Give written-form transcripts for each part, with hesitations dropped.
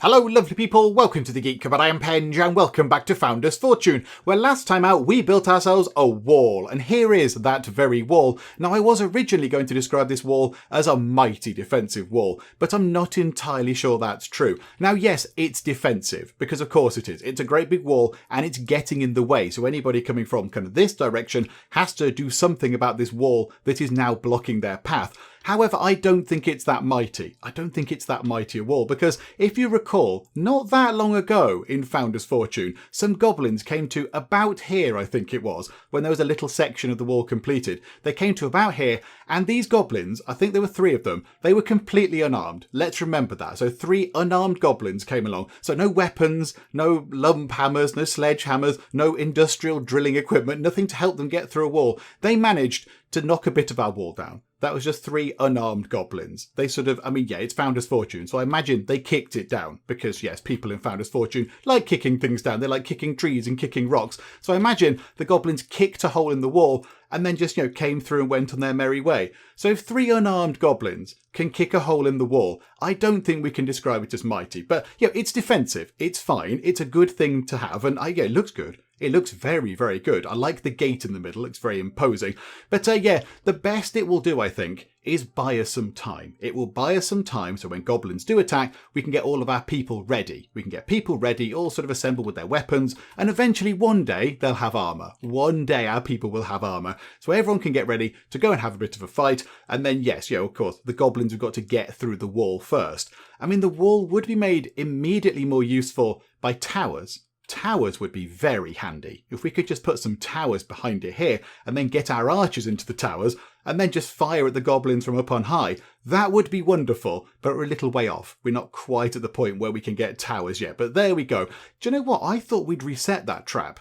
Hello lovely people, welcome to the Geek, but I am Penge and welcome back to Founder's Fortune, where last time out we built ourselves a wall, and here is that very wall. Now I was originally going to describe this wall as a mighty defensive wall, but I'm not entirely sure that's true. Now yes, it's defensive, because of course it is. It's a great big wall and it's getting in the way, so anybody coming from kind of this direction has to do something about this wall that is now blocking their path. However, I don't think it's that mighty. I don't think it's that mighty a wall, because if you recall, not that long ago in Founder's Fortune, some goblins came to about here, I think it was, when there was a little section of the wall completed. They came to about here, and these goblins, I think there were 3 of them, they were completely unarmed. Let's remember that. So 3 unarmed goblins came along. So no weapons, no lump hammers, no sledgehammers, no industrial drilling equipment, nothing to help them get through a wall. They managed to knock a bit of our wall down. That was just 3 unarmed goblins. They sort of, it's Founder's Fortune, so I imagine they kicked it down. Because, yes, people in Founder's Fortune like kicking things down. They like kicking trees and kicking rocks. So I imagine the goblins kicked a hole in the wall and then just, came through and went on their merry way. So if 3 unarmed goblins can kick a hole in the wall, I don't think we can describe it as mighty. But, it's defensive. It's fine. It's a good thing to have. And, it looks good. It looks very, very good. I like the gate in the middle. It's very imposing. But the best it will do, I think, is buy us some time. It will buy us some time so when goblins do attack, we can get all of our people ready. We can get people ready, all sort of assemble with their weapons, and eventually one day they'll have armour. One day our people will have armour. So everyone can get ready to go and have a bit of a fight. And then, yes, of course, the goblins have got to get through the wall first. The wall would be made immediately more useful by towers. Towers would be very handy. If we could just put some towers behind it here and then get our archers into the towers and then just fire at the goblins from up on high, that would be wonderful, but we're a little way off. We're not quite at the point where we can get towers yet, but there we go. Do you know what? I thought we'd reset that trap.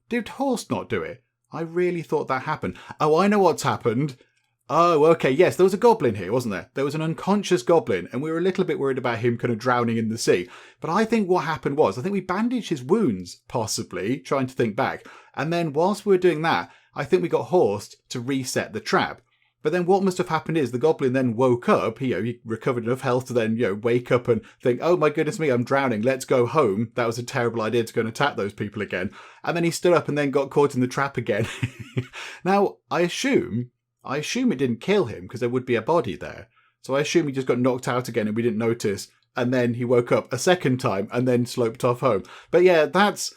Did Horse not do it? I really thought that happened. Oh, I know what's happened. Oh, okay, yes, there was a goblin here, wasn't there? There was an unconscious goblin, and we were a little bit worried about him kind of drowning in the sea. But I think what happened was, I think we bandaged his wounds, possibly, trying to think back. And then whilst we were doing that, I think we got horsed to reset the trap. But then what must have happened is the goblin then woke up, he recovered enough health to then, wake up and think, oh my goodness me, I'm drowning, let's go home. That was a terrible idea to go and attack those people again. And then he stood up and then got caught in the trap again. Now, I assume it didn't kill him because there would be a body there. So I assume he just got knocked out again and we didn't notice. And then he woke up a second time and then sloped off home. But yeah, that's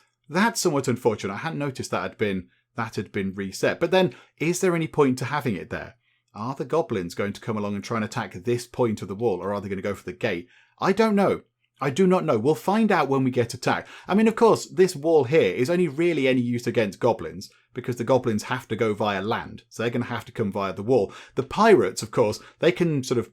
somewhat unfortunate. I hadn't noticed that had been reset. But then, is there any point to having it there? Are the goblins going to come along and try and attack this point of the wall, or are they going to go for the gate? I don't know. I do not know. We'll find out when we get attacked. Of course, this wall here is only really any use against goblins, because the goblins have to go via land, so they're going to have to come via the wall. The pirates, of course, they can sort of,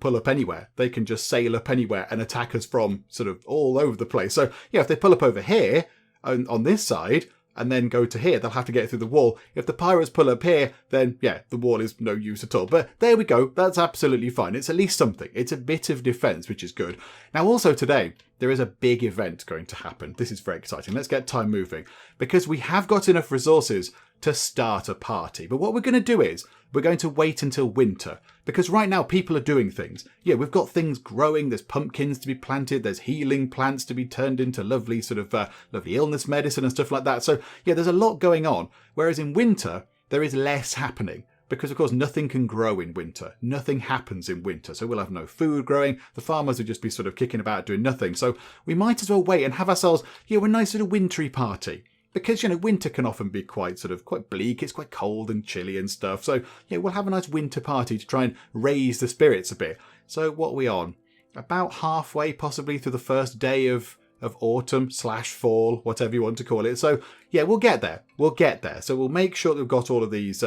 pull up anywhere. They can just sail up anywhere and attack us from sort of all over the place. So, if they pull up over here, on this side, and then go to here, they'll have to get through the wall. If the pirates pull up here, then, the wall is no use at all. But there we go. That's absolutely fine. It's at least something. It's a bit of defense, which is good. Now, also today, there is a big event going to happen. This is very exciting. Let's get time moving, because we have got enough resources to start a party. But what we're going to do is we're going to wait until winter, because right now people are doing things. We've got things growing. There's pumpkins to be planted. There's healing plants to be turned into lovely sort of lovely illness medicine and stuff like that. So there's a lot going on. Whereas in winter, there is less happening. Because, of course, nothing can grow in winter. Nothing happens in winter. So we'll have no food growing. The farmers will just be sort of kicking about doing nothing. So we might as well wait and have ourselves, a nice sort of wintry party. Because, winter can often be quite bleak. It's quite cold and chilly and stuff. So, we'll have a nice winter party to try and raise the spirits a bit. So what are we on? About halfway, possibly, through the first day of autumn / fall, whatever you want to call it. So, we'll get there. So we'll make sure that we've got all of these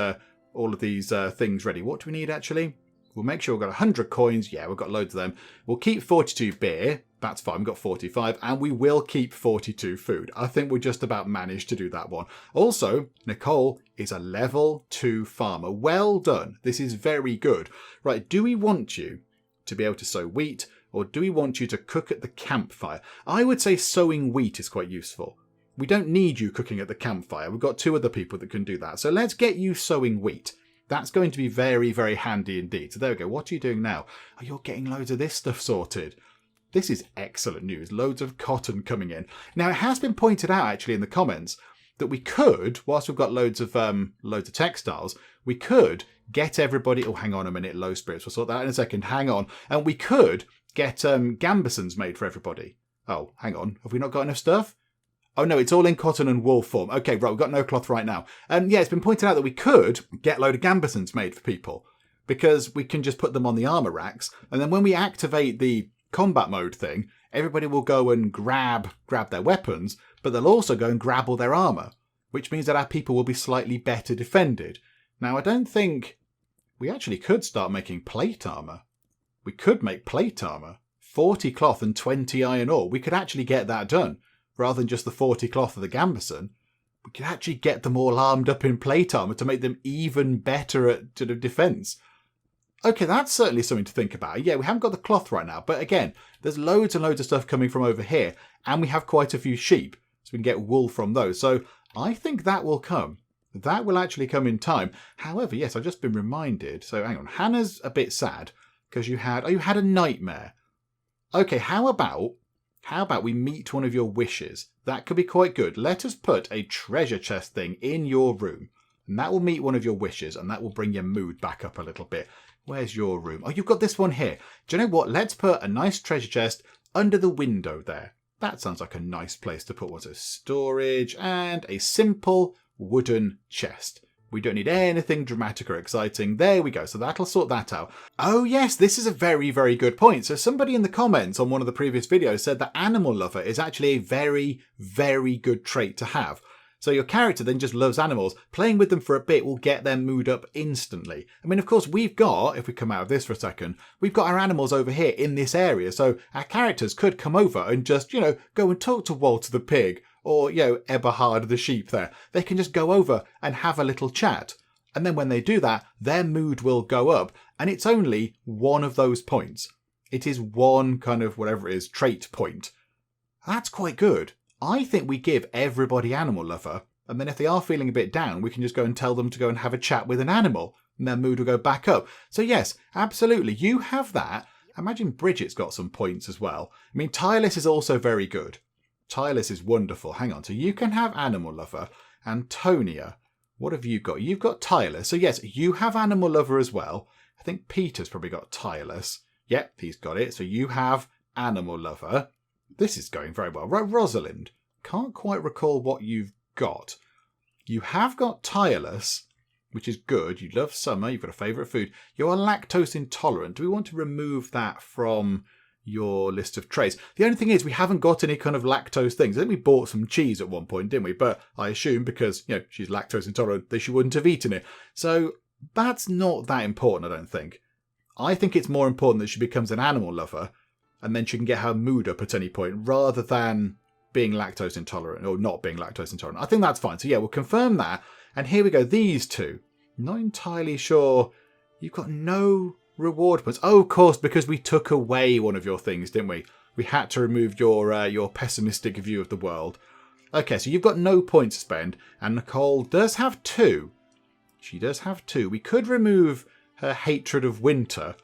things ready. What do we need, actually? We'll make sure we've got 100 coins. We've got loads of them. We'll keep 42 beer. That's fine. We've got 45. And we will keep 42 food. I think we just about managed to do that one. Also, Nicole is a level 2 farmer. Well done. This is very good. Right, do we want you to be able to sow wheat, or do we want you to cook at the campfire? I would say sowing wheat is quite useful. We don't need you cooking at the campfire. We've got 2 other people that can do that. So let's get you sowing wheat. That's going to be very, very handy indeed. So there we go. What are you doing now? Oh, you're getting loads of this stuff sorted. This is excellent news. Loads of cotton coming in. Now, it has been pointed out, actually, in the comments that we could, whilst we've got loads of textiles, we could get everybody... Oh, hang on a minute. Low spirits. We'll sort that out in a second. Hang on. And we could get gambesons made for everybody. Oh, hang on. Have we not got enough stuff? Oh, no, it's all in cotton and wool form. Okay, right, we've got no cloth right now. Yeah, it's been pointed out that we could get a load of gambesons made for people because we can just put them on the armour racks. And then when we activate the combat mode thing, everybody will go and grab their weapons, but they'll also go and grab all their armour, which means that our people will be slightly better defended. Now, I don't think... We actually could start making plate armour. We could make plate armour. 40 cloth and 20 iron ore. We could actually get that done. Rather than just the 40 cloth of the gambeson, we could actually get them all armed up in plate armour to make them even better at sort of defence. Okay, that's certainly something to think about. Yeah, we haven't got the cloth right now, but again, there's loads and loads of stuff coming from over here, and we have quite a few sheep, so we can get wool from those. So I think that will come. That will actually come in time. However, yes, I've just been reminded. So hang on, Hannah's a bit sad because you had a nightmare. Okay, how about we meet one of your wishes? That could be quite good. Let us put a treasure chest thing in your room. And that will meet one of your wishes. And that will bring your mood back up a little bit. Where's your room? Oh, you've got this one here. Do you know what? Let's put a nice treasure chest under the window there. That sounds like a nice place to put one. So storage and a simple wooden chest. We don't need anything dramatic or exciting. There we go. So that'll sort that out. Oh yes, this is a very, very good point. So somebody in the comments on one of the previous videos said that animal lover is actually a very, very good trait to have. So your character then just loves animals. Playing with them for a bit will get their mood up instantly. I mean, of course, we've got, if we come out of this for a second, we've got our animals over here in this area. So our characters could come over and just, go and talk to Walter the pig. Or, Eberhard the sheep there. They can just go over and have a little chat. And then when they do that, their mood will go up. And it's only one of those points. It is one kind of whatever it is, trait point. That's quite good. I think we give everybody animal lover. And then if they are feeling a bit down, we can just go and tell them to go and have a chat with an animal. And their mood will go back up. So yes, absolutely. You have that. Imagine Brigitte's got some points as well. I mean, Tireless is also very good. Tireless is wonderful. Hang on. So you can have Animal Lover. Antonia, what have you got? You've got Tireless. So yes, you have Animal Lover as well. I think Peter's probably got Tireless. Yep, he's got it. So you have Animal Lover. This is going very well. Right, Rosalind. Can't quite recall what you've got. You have got Tireless, which is good. You love summer. You've got a favourite food. You are lactose intolerant. Do we want to remove that from your list of traits? The only thing is we haven't got any kind of lactose things. I think we bought some cheese at one point, didn't we? But I assume because, she's lactose intolerant, that she wouldn't have eaten it. So that's not that important, I don't think. I think it's more important that she becomes an animal lover and then she can get her mood up at any point rather than being lactose intolerant or not being lactose intolerant. I think that's fine. So yeah, we'll confirm that. And here we go. These two. Not entirely sure. You've got no reward points. Oh, of course, because we took away one of your things, didn't we? We had to remove your pessimistic view of the world. Okay, so you've got no points to spend, and Nicole does have 2. She does have 2. We could remove her hatred of winter.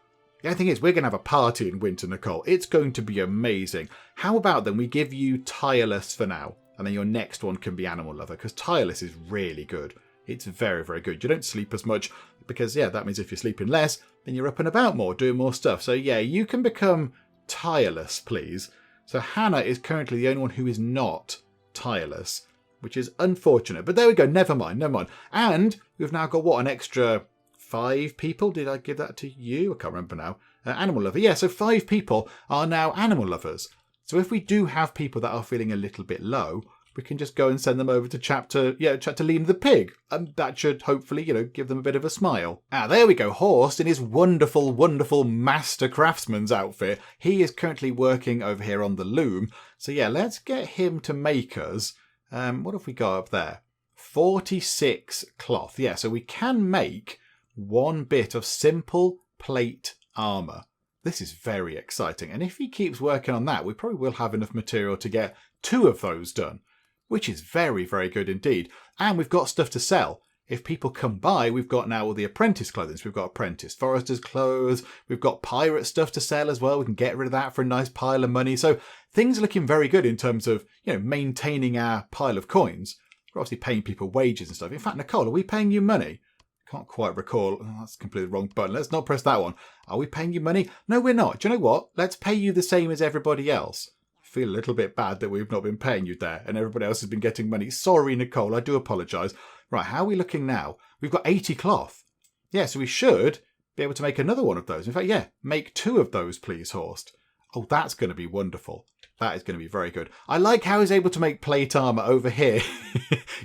The only thing is, we're going to have a party in winter, Nicole. It's going to be amazing. How about then we give you Tireless for now, and then your next one can be Animal Lover, because Tireless is really good. It's very, very good. You don't sleep as much because, that means if you're sleeping less, then you're up and about more, doing more stuff. So, you can become Tireless, please. So, Hannah is currently the only one who is not Tireless, which is unfortunate. But there we go. Never mind. And we've now got, an extra 5 people? Did I give that to you? I can't remember now. Animal Lover. Yeah, so 5 people are now Animal Lovers. So, if we do have people that are feeling a little bit low, we can just go and send them over to chapter Lena the Pig. And that should hopefully, give them a bit of a smile. Ah, there we go. Horst in his wonderful, wonderful master craftsman's outfit. He is currently working over here on the loom. So yeah, let's get him to make us. What have we got up there? 46 cloth. Yeah, so we can make 1 bit of simple plate armour. This is very exciting. And if he keeps working on that, we probably will have enough material to get 2 of those done. Which is very, very good indeed. And we've got stuff to sell. if people come by, we've got now all the apprentice clothing. So we've got apprentice forester's clothes. We've got pirate stuff to sell as well. We can get rid of that for a nice pile of money. So things are looking very good in terms of, maintaining our pile of coins. We're obviously paying people wages and stuff. In fact, Nicole, are we paying you money? Can't quite recall. Oh, that's completely the wrong button. Let's not press that one. Are we paying you money? No, we're not. Do you know what? Let's pay you the same as everybody else. I feel a little bit bad that we've not been paying you there and everybody else has been getting money. Sorry, Nicole. I do apologise. Right, how are we looking now? We've got 80 cloth. Yeah, so we should be able to make another one of those. In fact, yeah, make 2 of those, please, Horst. Oh, that's going to be wonderful. That is going to be very good. I like how he's able to make plate armour over here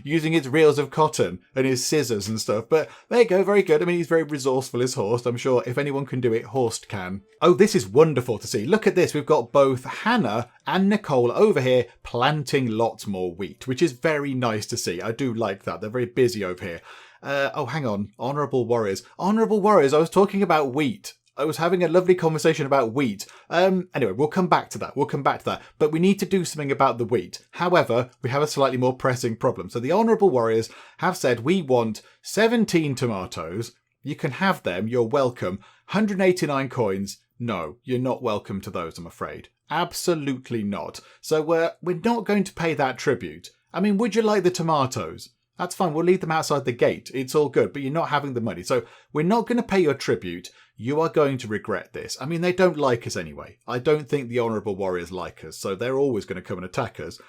using his reels of cotton and his scissors and stuff. But there you go, very good. I mean, he's very resourceful, is Horst. I'm sure if anyone can do it, Horst can. Oh, this is wonderful to see. Look at this. We've got both Hannah and Nicole over here planting lots more wheat, which is very nice to see. I do like that. They're very busy over here. Oh, hang on. Honourable warriors. Honourable warriors, I was talking about wheat. I was having a lovely conversation about wheat. Anyway, we'll come back to that. But we need to do something about the wheat. However, we have a slightly more pressing problem. So the Honourable Warriors have said we want 17 tomatoes. You can have them. You're welcome. 189 coins. No, you're not welcome to those, I'm afraid. Absolutely not. So we're not going to pay that tribute. I mean, would you like the tomatoes? That's fine. We'll leave them outside the gate. It's all good, but you're not having the money. So we're not going to pay your tribute. You are going to regret this. I mean, they don't like us anyway. I don't think the Honourable Warriors like us, so they're always going to come and attack us.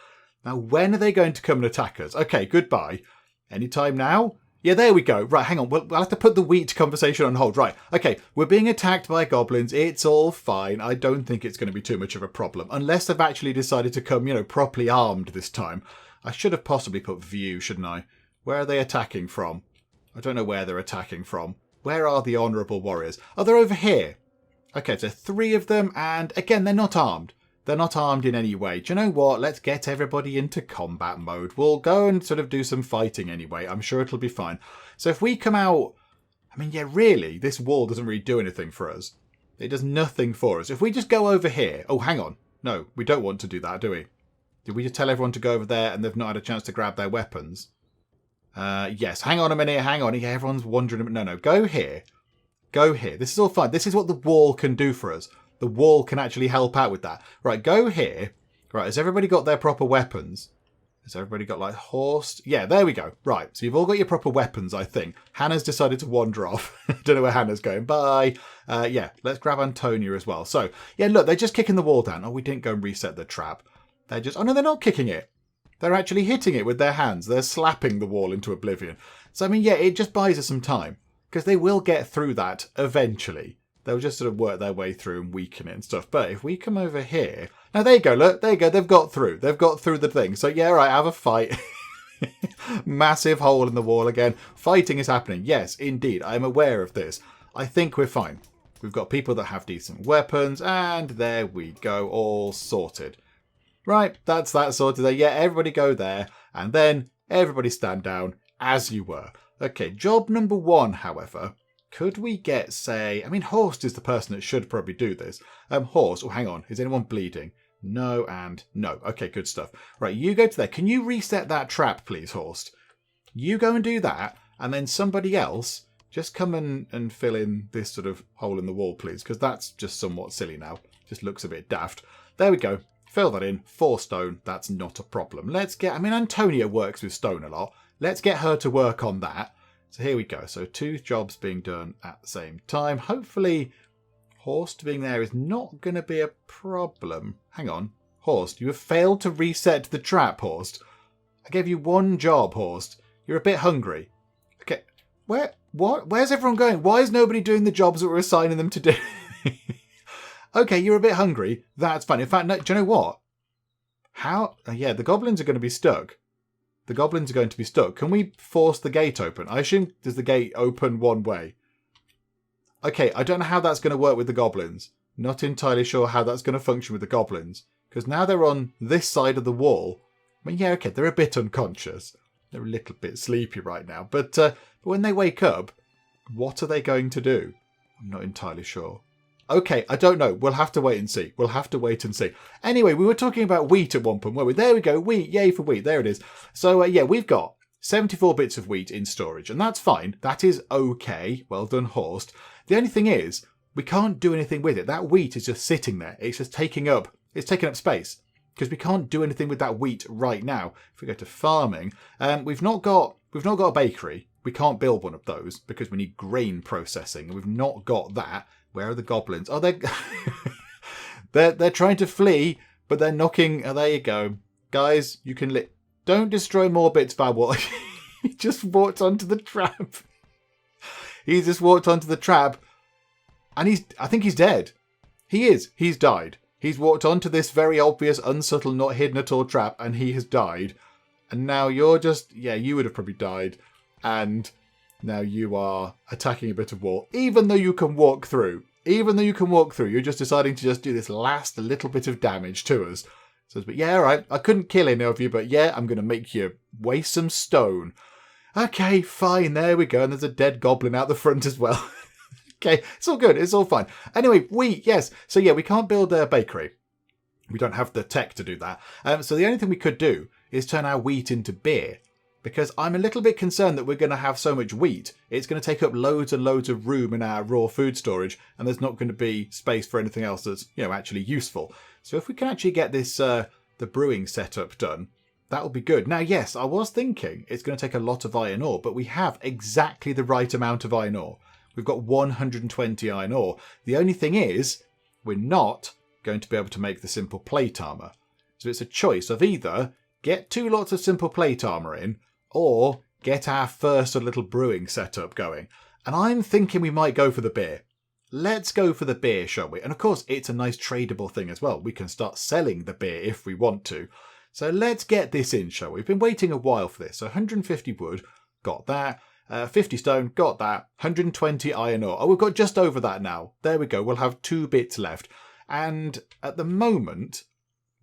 Now, when are they going to come and attack us? Okay, goodbye. Anytime now? Yeah, there we go. Right, hang on. We'll have to put the wheat conversation on hold. Right, okay. We're being attacked by goblins. It's all fine. I don't think it's going to be too much of a problem. Unless they've actually decided to come, properly armed this time. I should have possibly put view, shouldn't I? Where are they attacking from? I don't know where they're attacking from. Where are the Honourable Warriors? Oh, they're over here. Okay, so 3 of them, and again, they're not armed. They're not armed in any way. Do you know what? Let's get everybody into combat mode. We'll go and sort of do some fighting anyway. I'm sure it'll be fine. So if we come out... I mean, yeah, really, this wall doesn't really do anything for us. It does nothing for us. If we just go over here... Oh, hang on. No, we don't want to do that, do we? Did we just tell everyone to go over there and they've not had a chance to grab their weapons? Yes, hang on a minute, hang on. Yeah, everyone's wondering. No, go here. Go here. This is all fine. This is what the wall can do for us. The wall can actually help out with that. Right, go here. Right, has everybody got their proper weapons? Has everybody got, like, horse? Yeah, there we go. Right, so you've all got your proper weapons, I think. Hannah's decided to wander off. Don't know where Hannah's going. Bye. Yeah, let's grab Antonia as well. So, yeah, look, they're just kicking the wall down. Oh, we didn't go and reset the trap. They're just... Oh, no, they're not kicking it. They're actually hitting it with their hands. They're slapping the wall into oblivion. So, I mean, yeah, it just buys us some time. Because they will get through that eventually. They'll just sort of work their way through and weaken it and stuff. But if we come over here... Now, there you go. Look, there you go. They've got through. They've got through the thing. So, yeah, right, have a fight. Massive hole in the wall again. Fighting is happening. Yes, indeed. I'm aware of this. I think we're fine. We've got people that have decent weapons. And there we go. All sorted. Right, that's that sorted there. Yeah, everybody go there. And then everybody stand down as you were. Okay, job number 1, however... Could we get, say... I mean, Horst is the person that should probably do this. Horst... Oh, hang on. Is anyone bleeding? No and no. Okay, good stuff. Right, you go to there. Can you reset that trap, please, Horst? You go and do that, and then somebody else just come and fill in this sort of hole in the wall, please, because that's just somewhat silly now. Just looks a bit daft. There we go. Fill that in. 4 stone. That's not a problem. Let's get... I mean, Antonia works with stone a lot. Let's get her to work on that. So here we go. So 2 jobs being done at the same time. Hopefully, Horst being there is not going to be a problem. Hang on. Horst, you have failed to reset the trap, Horst. I gave you 1 job, Horst. You're a bit hungry. Okay. Where's everyone going? Why is nobody doing the jobs that we're assigning them to do? Okay, you're a bit hungry. That's fine. In fact, no, do you know what? How? Yeah, the goblins are going to be stuck. The goblins are going to be stuck. Can we force the gate open? I assume does the gate open one way? Okay, I don't know how that's going to work with the goblins. Not entirely sure how that's going to function with the goblins. Because now they're on this side of the wall. I mean, yeah, okay, they're a bit unconscious. They're a little bit sleepy right now. But when they wake up, what are they going to do? I'm not entirely sure. Okay, I don't know. We'll have to wait and see. We'll have to wait and see. Anyway, we were talking about wheat at one point, weren't we? There we go. Wheat. Yay for wheat. There it is. So, yeah, we've got 74 bits of wheat in storage, and that's fine. That is okay. Well done, Horst. The only thing is, we can't do anything with it. That wheat is just sitting there. It's just taking up space, because we can't do anything with that wheat right now. If we go to farming, we've not got a bakery. We can't build one of those because we need grain processing, and we've not got that. Where are the goblins? Oh, they're trying to flee, but they're knocking. Oh, there you go, guys. You can don't destroy more bits, bad boy. He just walked onto the trap. He just walked onto the trap, and I think he's dead. He is. He's died. He's walked onto this very obvious, unsubtle, not hidden at all trap, and he has died. And now you're just, you would have probably died. And now you are attacking a bit of wall, even though you can walk through. You're just deciding to just do this last little bit of damage to us. So, but all right, I couldn't kill any of you, but I'm going to make you waste some stone. Okay, fine, there we go. And there's a dead goblin out the front as well. Okay, it's all good. It's all fine. Anyway, yes. So, we can't build a bakery. We don't have the tech to do that. So the only thing we could do is turn our wheat into beer. Because I'm a little bit concerned that we're going to have so much wheat, it's going to take up loads and loads of room in our raw food storage, and there's not going to be space for anything else that's, actually useful. So if we can actually get this, the brewing setup done, that will be good. Now, yes, I was thinking it's going to take a lot of iron ore, but we have exactly the right amount of iron ore. We've got 120 iron ore. The only thing is, we're not going to be able to make the simple plate armour. So it's a choice of either get 2 lots of simple plate armour in, or get our first little brewing setup going. And I'm thinking we might go for the beer. Let's go for the beer, shall we? And of course, it's a nice tradable thing as well. We can start selling the beer if we want to. So let's get this in, shall we? We've been waiting a while for this. So 150 wood, got that. 50 stone, got that. 120 iron ore. Oh, we've got just over that now. There we go. We'll have 2 bits left. And at the moment,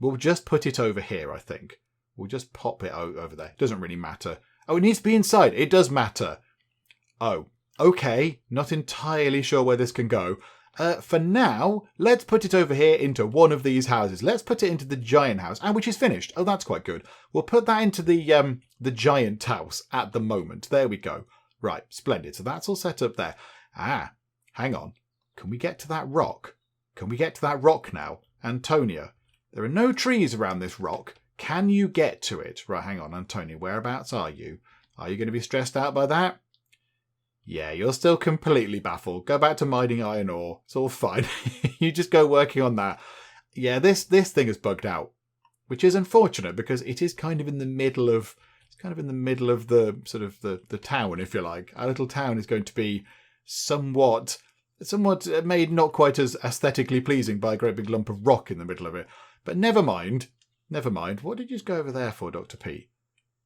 we'll just put it over here, I think. We'll just pop it over there. Doesn't really matter. Oh, it needs to be inside. It does matter. Oh, okay. Not entirely sure where this can go. For now, let's put it over here into one of these houses. Let's put it into the giant house, and which is finished. Oh, that's quite good. We'll put that into the giant house at the moment. There we go. Right, splendid. So that's all set up there. Ah, hang on. Can we get to that rock? Can we get to that rock now? Antonia, there are no trees around this rock. Can you get to it? Right, hang on, Antonia, whereabouts are you? Are you going to be stressed out by that? Yeah, you're still completely baffled. Go back to mining iron ore. It's all fine. You just go working on that. Yeah, this thing is bugged out, which is unfortunate because it is kind of in the middle of the sort of the town, if you like. Our little town is going to be somewhat made not quite as aesthetically pleasing by a great big lump of rock in the middle of it. But never mind. What did you just go over there for, Dr. P?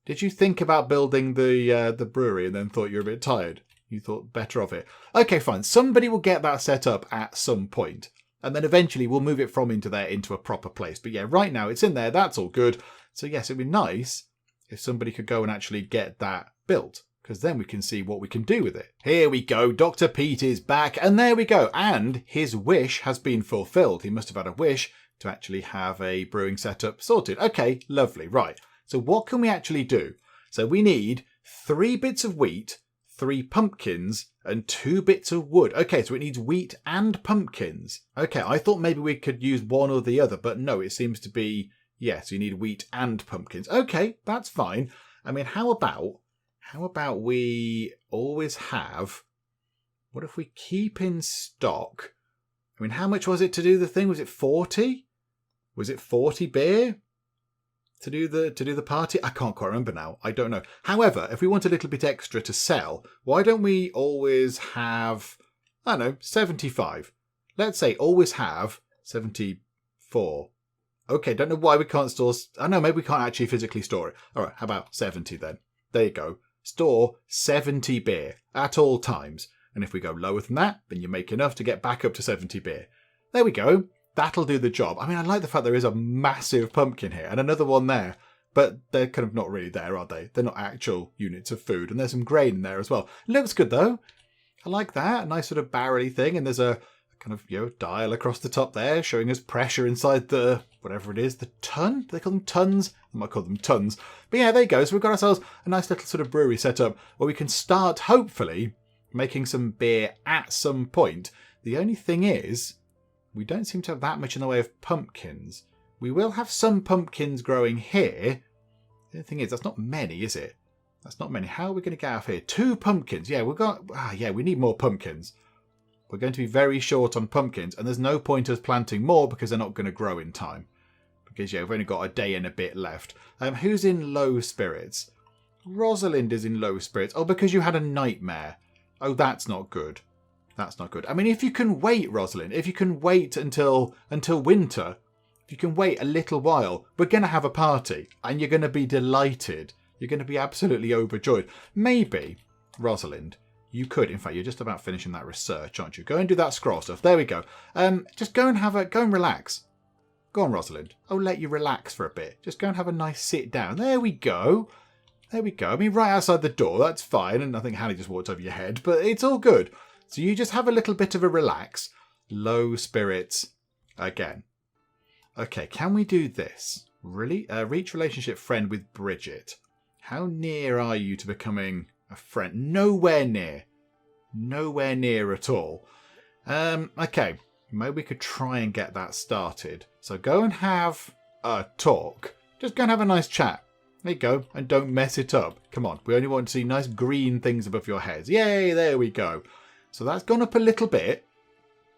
Did you think about building the brewery and then thought you were a bit tired? You thought better of it. Okay, fine. Somebody will get that set up at some point. And then eventually we'll move it from into a proper place. But yeah, right now it's in there. That's all good. So yes, it'd be nice if somebody could go and actually get that built, because then we can see what we can do with it. Here we go. Dr. Pete is back. And there we go. And his wish has been fulfilled. He must have had a wish to actually have a brewing setup sorted. Okay, lovely. Right. So what can we actually do? So we need 3 bits of wheat, 3 pumpkins, and 2 bits of wood. Okay, so it needs wheat and pumpkins. Okay, I thought maybe we could use one or the other, but no, it seems to be, yes, you need wheat and pumpkins. Okay, that's fine. I mean, how about we always have, what if we keep in stock? I mean, how much was it to do the thing? Was it 40? Was it 40 beer to do the party? I can't quite remember now. I don't know. However, if we want a little bit extra to sell, why don't we always have, I don't know, 75? Let's say always have 74. Okay, don't know why we can't store. I know, maybe we can't actually physically store it. All right, how about 70 then? There you go. Store 70 beer at all times. And if we go lower than that, then you make enough to get back up to 70 beer. There we go. That'll do the job. I mean, I like the fact there is a massive pumpkin here and another one there, but they're kind of not really there, are they? They're not actual units of food. And there's some grain in there as well. It looks good though. I like that. A nice sort of barrel-y thing. And there's a kind of, dial across the top there showing us pressure inside the whatever it is, the ton? Do they call them tons? I might call them tons. But yeah, there you go. So we've got ourselves a nice little sort of brewery set up where we can start, hopefully, making some beer at some point. The only thing is, we don't seem to have that much in the way of pumpkins. We will have some pumpkins growing here. The thing is, that's not many, is it? That's not many. How are we going to get out of here? 2 pumpkins. Yeah, we need more pumpkins. We're going to be very short on pumpkins, and there's no point us planting more because they're not going to grow in time. Because, yeah, we've only got a day and a bit left. Who's in low spirits? Rosalind is in low spirits. Oh, because you had a nightmare. Oh, that's not good. That's not good. I mean, if you can wait, Rosalind, if you can wait until winter, if you can wait a little while, we're going to have a party, and you're going to be delighted. You're going to be absolutely overjoyed. Maybe, Rosalind, you could, in fact, you're just about finishing that research, aren't you? Go and do that scroll stuff. There we go. Just go and relax. Go on, Rosalind. I'll let you relax for a bit. Just go and have a nice sit down. There we go. There we go. I mean, right outside the door, that's fine. And I think Hanny just walked over your head, but it's all good. So you just have a little bit of a relax. Low spirits again. Okay, can we do this? Really? Reach relationship friend with Brigitte. How near are you to becoming a friend? Nowhere near. Nowhere near at all. Okay, maybe we could try and get that started. So go and have a talk. Just go and have a nice chat. There you go. And don't mess it up. Come on. We only want to see nice green things above your heads. Yay, there we go. So that's gone up a little bit.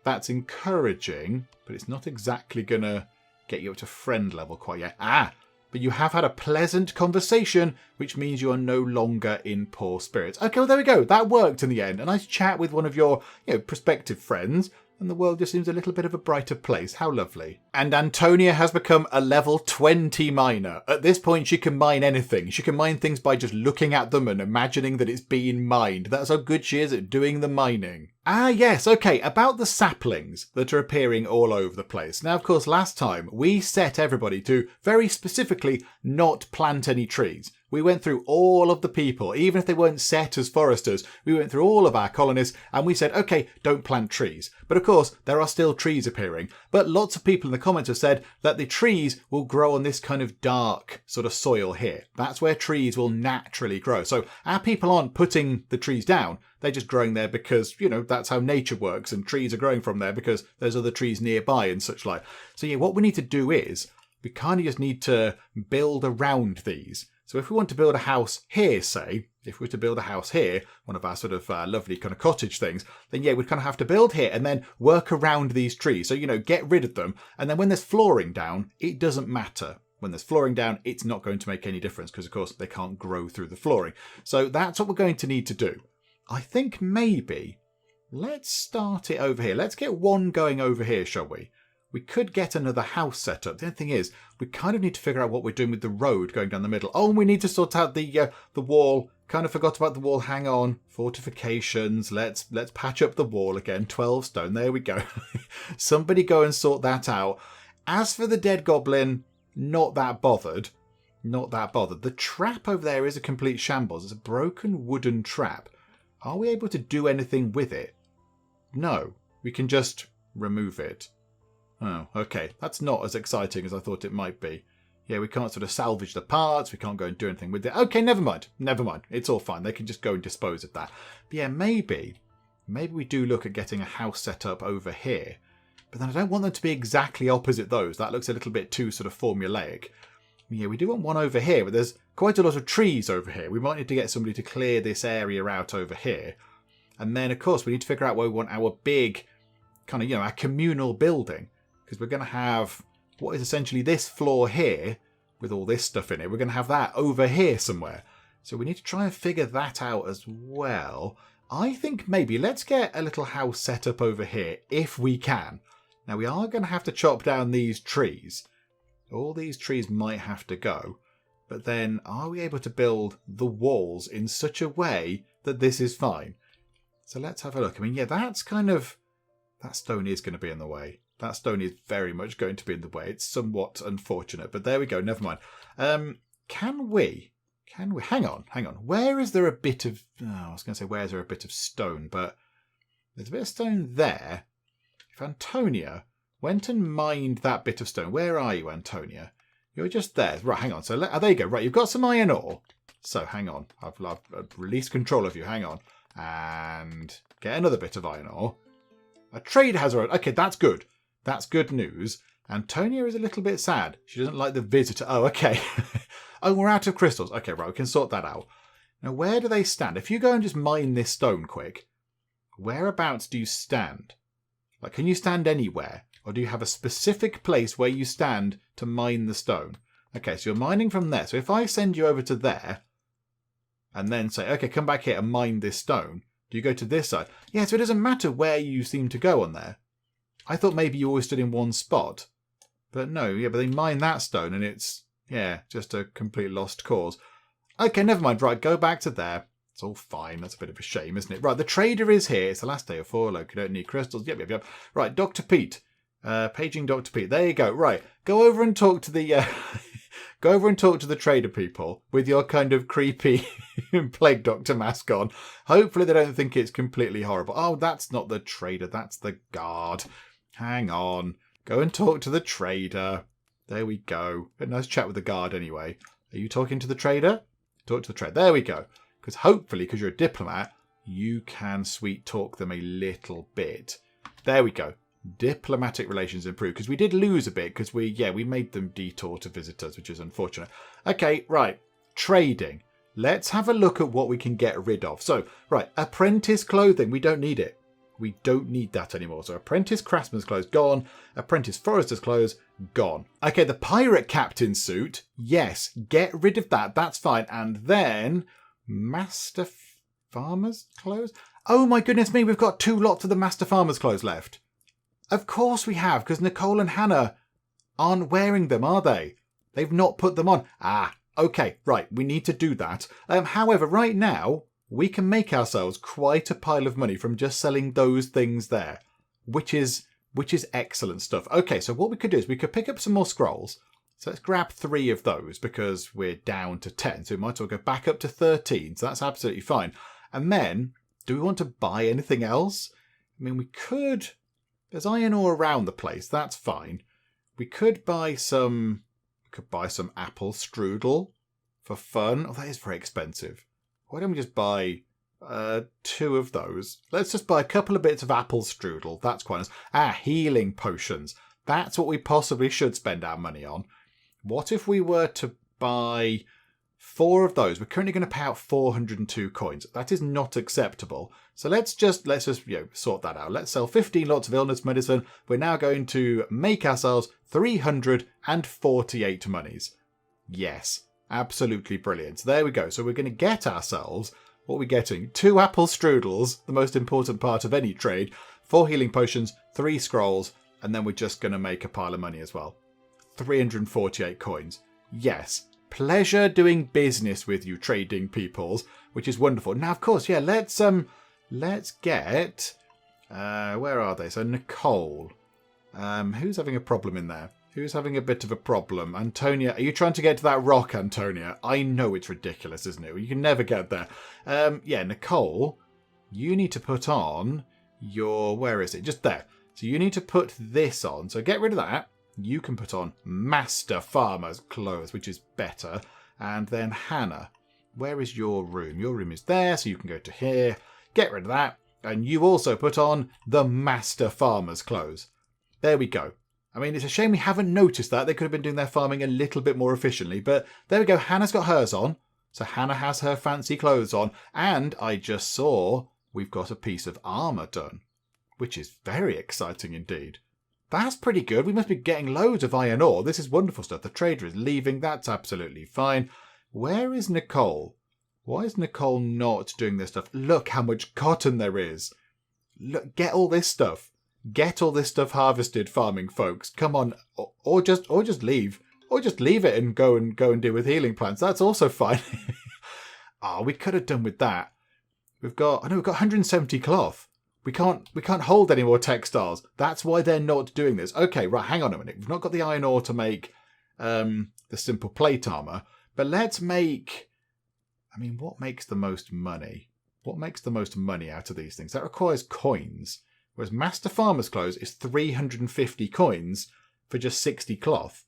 That's encouraging, but it's not exactly going to get you up to friend level quite yet. But you have had a pleasant conversation, which means you are no longer in poor spirits. Okay, well, there we go. That worked in the end. A nice chat with one of your prospective friends, and the world just seems a little bit of a brighter place. How lovely. And Antonia has become a level 20 miner. At this point, she can mine anything. She can mine things by just looking at them and imagining that it's being mined. That's how good she is at doing the mining. Yes, okay, about the saplings that are appearing all over the place. Now, of course, last time we set everybody to very specifically not plant any trees. We went through all of the people, even if they weren't set as foresters, we went through all of our colonists and we said, okay, don't plant trees. But of course, there are still trees appearing. But lots of people in the comments have said that the trees will grow on this kind of dark sort of soil here. That's where trees will naturally grow. So our people aren't putting the trees down. They're just growing there because, that's how nature works, and trees are growing from there because there's other trees nearby and such like. So yeah, what we need to do is we kind of just need to build around these. So if we want to build a house here, say, if we were to build a house here, one of our sort of lovely kind of cottage things, then yeah, we'd kind of have to build here and then work around these trees. So, get rid of them. And then when there's flooring down, it doesn't matter. When there's flooring down, it's not going to make any difference because, of course, they can't grow through the flooring. So that's what we're going to need to do. I think maybe let's start it over here. Let's get one going over here, shall we? We could get another house set up. The only thing is, we kind of need to figure out what we're doing with the road going down the middle. Oh, and we need to sort out the wall. Kind of forgot about the wall. Hang on. Fortifications. Let's patch up the wall again. 12 stone. There we go. Somebody go and sort that out. As for the dead goblin, not that bothered. Not that bothered. The trap over there is a complete shambles. It's a broken wooden trap. Are we able to do anything with it? No. We can just remove it. Oh, okay. That's not as exciting as I thought it might be. Yeah, we can't sort of salvage the parts. We can't go and do anything with it. Okay, never mind. Never mind. It's all fine. They can just go and dispose of that. But yeah, maybe we do look at getting a house set up over here. But then I don't want them to be exactly opposite those. That looks a little bit too sort of formulaic. Yeah, we do want one over here, but there's quite a lot of trees over here. We might need to get somebody to clear this area out over here. And then, of course, we need to figure out where we want our big kind of, our communal building. Because we're going to have what is essentially this floor here with all this stuff in it. We're going to have that over here somewhere. So we need to try and figure that out as well. I think maybe let's get a little house set up over here if we can. Now we are going to have to chop down these trees. All these trees might have to go. But then are we able to build the walls in such a way that this is fine? So let's have a look. I mean, yeah, that stone is going to be in the way. That stone is very much going to be in the way. It's somewhat unfortunate, but there we go. Never mind. Can we? Hang on. Where is there a bit of... Oh, I was going to say, where is there a bit of stone? But there's a bit of stone there. If Antonia went and mined that bit of stone. Where are you, Antonia? You're just there. Right, hang on. So there you go. Right, you've got some iron ore. So hang on. I've released control of you. Hang on. And get another bit of iron ore. A trade has arrived. Okay, that's good. That's good news. Antonia is a little bit sad. She doesn't like the visitor. Oh, okay. Oh, we're out of crystals. Okay, right, we can sort that out. Now, where do they stand? If you go and just mine this stone quick, whereabouts do you stand? Like, can you stand anywhere? Or do you have a specific place where you stand to mine the stone? Okay, so you're mining from there. So if I send you over to there and then say, okay, come back here and mine this stone, do you go to this side? Yeah, so it doesn't matter where you seem to go on there. I thought maybe you always stood in one spot. But no, yeah, but they mine that stone and it's, yeah, just a complete lost cause. Okay, never mind. Right, go back to there. It's all fine. That's a bit of a shame, isn't it? Right, the trader is here. It's the last day of 4. Look, you don't need crystals. Yep. Right, Dr. Pete. Paging Dr. Pete. There you go. Right, go over and talk to the... go over and talk to the trader people with your kind of creepy plague doctor mask on. Hopefully they don't think it's completely horrible. Oh, that's not the trader. That's the guard. Hang on. Go and talk to the trader. There we go. A nice chat with the guard anyway. Are you talking to the trader? Talk to the trader. There we go. Because hopefully, because you're a diplomat, you can sweet talk them a little bit. There we go. Diplomatic relations improve. Because we did lose a bit because we made them detour to visitors, which is unfortunate. Okay, right. Trading. Let's have a look at what we can get rid of. So, right. Apprentice clothing. We don't need it. We don't need that anymore. So apprentice craftsman's clothes, gone. Apprentice forester's clothes, gone. Okay, the pirate captain's suit. Yes, get rid of that. That's fine. And then master farmer's clothes. Oh my goodness me, we've got 2 lots of the master farmer's clothes left. Of course we have, because Nicole and Hannah aren't wearing them, are they? They've not put them on. Ah, okay, right. We need to do that. However, right now, we can make ourselves quite a pile of money from just selling those things there, which is excellent stuff. Okay, so what we could do is we could pick up some more scrolls. So let's grab 3 of those because we're down to 10. So we might as well go back up to 13. So that's absolutely fine. And then, do we want to buy anything else? I mean, we could... There's iron ore around the place. That's fine. We could buy some... apple strudel for fun. Oh, that is very expensive. Why don't we just buy 2 of those? Let's just buy a couple of bits of apple strudel. That's quite nice. Ah, healing potions. That's what we possibly should spend our money on. What if we were to buy 4 of those? We're currently going to pay out 402 coins. That is not acceptable. So let's just sort that out. Let's sell 15 lots of illness medicine. We're now going to make ourselves 348 monies. Yes. Absolutely brilliant. So there we go. So we're going to get ourselves, what are we getting? 2 apple strudels, the most important part of any trade, 4 healing potions, 3 scrolls, and then we're just going to make a pile of money as well. 348 coins. Yes. Pleasure doing business with you, trading peoples, which is wonderful. Now, of course, yeah, let's get, where are they? So Nicole. Who's having a problem in there? Who's having a bit of a problem? Antonia, are you trying to get to that rock, Antonia? I know it's ridiculous, isn't it? You can never get there. Yeah, Nicole, you need to put on your... Where is it? Just there. So you need to put this on. So get rid of that. You can put on Master Farmer's clothes, which is better. And then Hannah, where is your room? Your room is there, so you can go to here. Get rid of that. And you also put on the Master Farmer's clothes. There we go. I mean, it's a shame we haven't noticed that. They could have been doing their farming a little bit more efficiently. But there we go. Hannah's got hers on. So Hannah has her fancy clothes on. And I just saw we've got a piece of armour done, which is very exciting indeed. That's pretty good. We must be getting loads of iron ore. This is wonderful stuff. The trader is leaving. That's absolutely fine. Where is Nicole? Why is Nicole not doing this stuff? Look how much cotton there is. Look, get all this stuff. Get all this stuff harvested, farming folks. Come on, or just leave, or just leave it and go and deal with healing plants. That's also fine. We could have done with that. We've got 170 cloth. We can't hold any more textiles. That's why they're not doing this. Okay, right. Hang on a minute. We've not got the iron ore to make the simple plate armor, but let's make. I mean, what makes the most money? What makes the most money out of these things? That requires coins. Whereas Master Farmer's Clothes is 350 coins for just 60 cloth.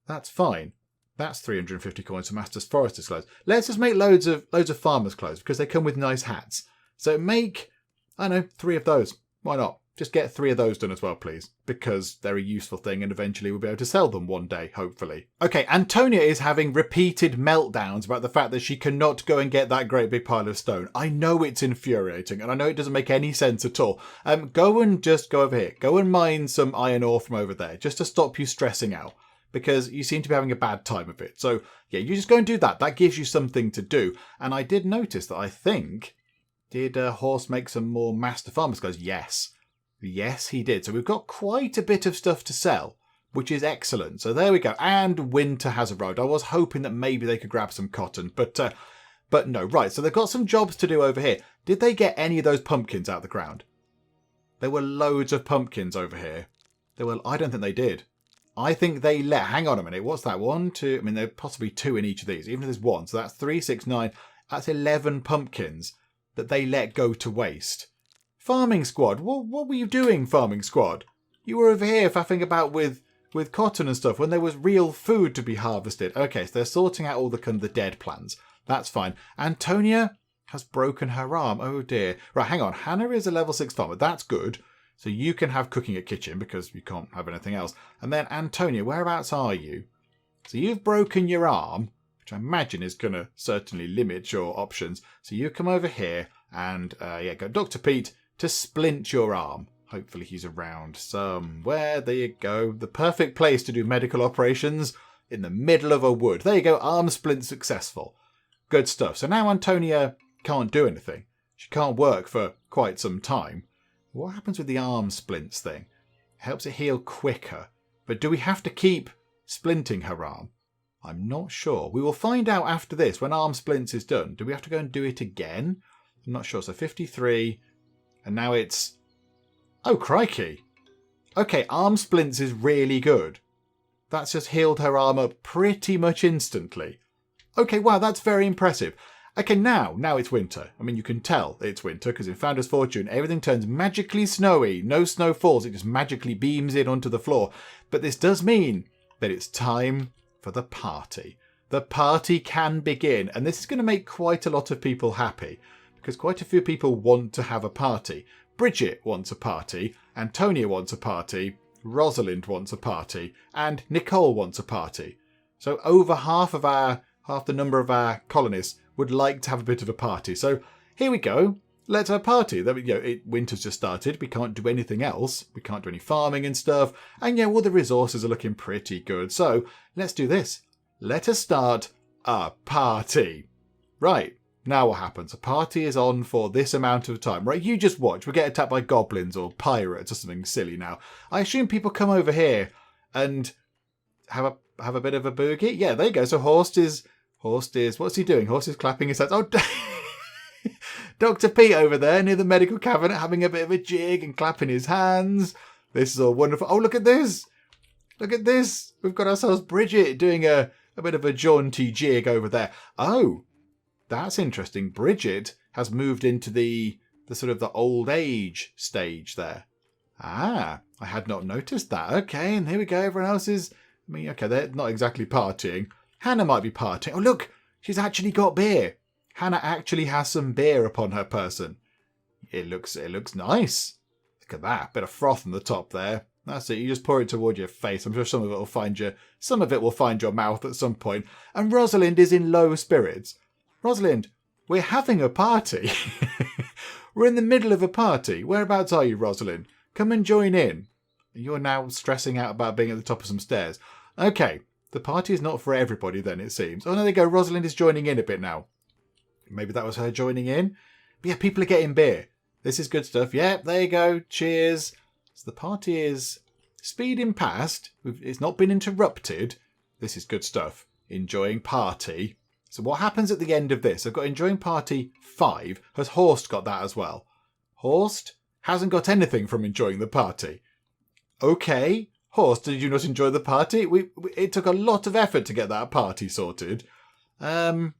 That's fine. That's 350 coins for Master Forester's Clothes. Let's just make loads of Farmer's Clothes because they come with nice hats. So make, I don't know, 3 of those. Why not? Just get 3 of those done as well, please. Because they're a useful thing and eventually we'll be able to sell them one day, hopefully. Okay, Antonia is having repeated meltdowns about the fact that she cannot go and get that great big pile of stone. I know it's infuriating and I know it doesn't make any sense at all. Go over here. Go and mine some iron ore from over there just to stop you stressing out. Because you seem to be having a bad time of it. So, yeah, you just go and do that. That gives you something to do. And I did notice that I think... Did Horse make some more Master Farmer's Clothes? Yes. Yes, he did. So we've got quite a bit of stuff to sell, which is excellent. So there we go. And winter has arrived. I was hoping that maybe they could grab some cotton, but no. Right, so they've got some jobs to do over here. Did they get any of those pumpkins out of the ground? There were loads of pumpkins over here. I don't think they did. I think they hang on a minute. What's that? 1, 2, I mean, there are possibly 2 in each of these, even if there's 1. So that's 3, 6, 9. That's 11 pumpkins that they let go to waste. Farming Squad, what were you doing, Farming Squad? You were over here faffing about with cotton and stuff when there was real food to be harvested. Okay, so they're sorting out all the dead plants. That's fine. Antonia has broken her arm. Oh dear. Right, hang on. Hannah is a level 6 farmer. That's good. So you can have cooking at kitchen because you can't have anything else. And then Antonia, whereabouts are you? So you've broken your arm, which I imagine is going to certainly limit your options. So you come over here and go Dr. Pete to splint your arm. Hopefully he's around somewhere. There you go. The perfect place to do medical operations, in the middle of a wood. There you go. Arm splint successful. Good stuff. So now Antonia can't do anything. She can't work for quite some time. What happens with the arm splints thing? It helps it heal quicker. But do we have to keep splinting her arm? I'm not sure. We will find out after this when arm splints is done. Do we have to go and do it again? I'm not sure. So 53. And now it's... Oh, crikey. Okay, arm splints is really good. That's just healed her arm up pretty much instantly. Okay, wow, that's very impressive. Okay, now it's winter. I mean, you can tell it's winter because in Founder's Fortune, everything turns magically snowy. No snow falls. It just magically beams in onto the floor. But this does mean that it's time for the party. The party can begin. And this is going to make quite a lot of people happy because quite a few people want to have a party. Brigitte wants a party. Antonia wants a party. Rosalind wants a party. And Nicole wants a party. So over half the number of our colonists would like to have a bit of a party. So here we go. Let's have a party. Winter's just started. We can't do anything else. We can't do any farming and stuff. And all the resources are looking pretty good. So let's do this. Let us start a party. Right. Now what happens? A party is on for this amount of time. Right, you just watch. We'll get attacked by goblins or pirates or something silly now. I assume people come over here and have a bit of a boogie. Yeah, there you go. So Horst is... What's he doing? Horst is clapping his hands. Oh, Dr. Pete over there near the medical cabinet having a bit of a jig and clapping his hands. This is all wonderful. Oh, look at this. Look at this. We've got ourselves Brigitte doing a bit of a jaunty jig over there. Oh, that's interesting. Brigitte has moved into the sort of the old age stage there. Ah, I had not noticed that. Okay, and here we go. Everyone else is... okay, they're not exactly partying. Hannah might be partying. Oh, look, she's actually got beer. Hannah actually has some beer upon her person. It looks nice. Look at that. Bit of froth on the top there. That's it. You just pour it toward your face. I'm sure some of it will find your mouth at some point. And Rosalind is in low spirits. Rosalind, we're having a party. We're in the middle of a party. Whereabouts are you, Rosalind? Come and join in. You're now stressing out about being at the top of some stairs. Okay. The party is not for everybody then, it seems. Oh, no, there you go. Rosalind is joining in a bit now. Maybe that was her joining in. But yeah, people are getting beer. This is good stuff. Yep, there you go. Cheers. So the party is speeding past. It's not been interrupted. This is good stuff. Enjoying party. So what happens at the end of this? I've got enjoying party 5. Has Horst got that as well? Horst hasn't got anything from enjoying the party. Okay. Horst, did you not enjoy the party? It took a lot of effort to get that party sorted. And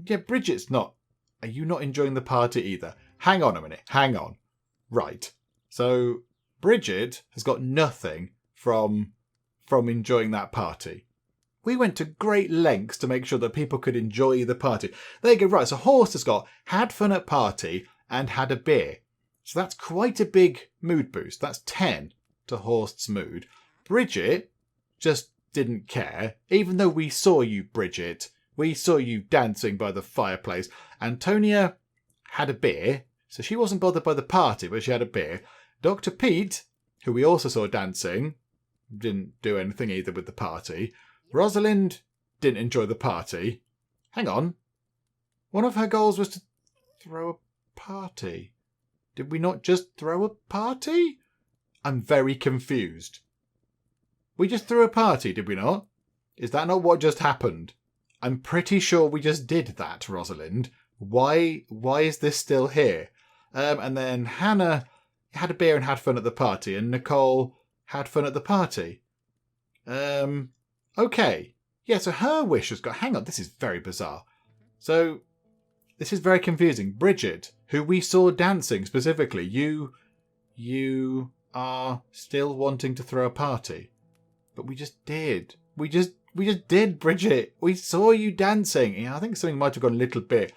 yeah, Bridget's not... Are you not enjoying the party either? Hang on a minute. Hang on. Right. So Brigitte has got nothing from enjoying that party. We went to great lengths to make sure that people could enjoy the party. There you go. Right, so Horst has got had fun at party and had a beer. So that's quite a big mood boost. That's 10 to Horst's mood. Brigitte just didn't care, even though we saw you, Brigitte. We saw you dancing by the fireplace. Antonia had a beer, so she wasn't bothered by the party, but she had a beer. Dr. Pete, who we also saw dancing, didn't do anything either with the party. Rosalind didn't enjoy the party. Hang on. One of her goals was to throw a party. Did we not just throw a party? I'm very confused. We just threw a party, did we not? Is that not what just happened? I'm pretty sure we just did that, Rosalind. Why is this still here? And then Hannah had a beer and had fun at the party, and Nicole had fun at the party. Okay. Yeah, so her wish has got... Hang on, this is very bizarre. So, this is very confusing. Brigitte, who we saw dancing specifically, you are still wanting to throw a party. But we just did. We just did, Brigitte. We saw you dancing. Yeah, I think something might have gone a little bit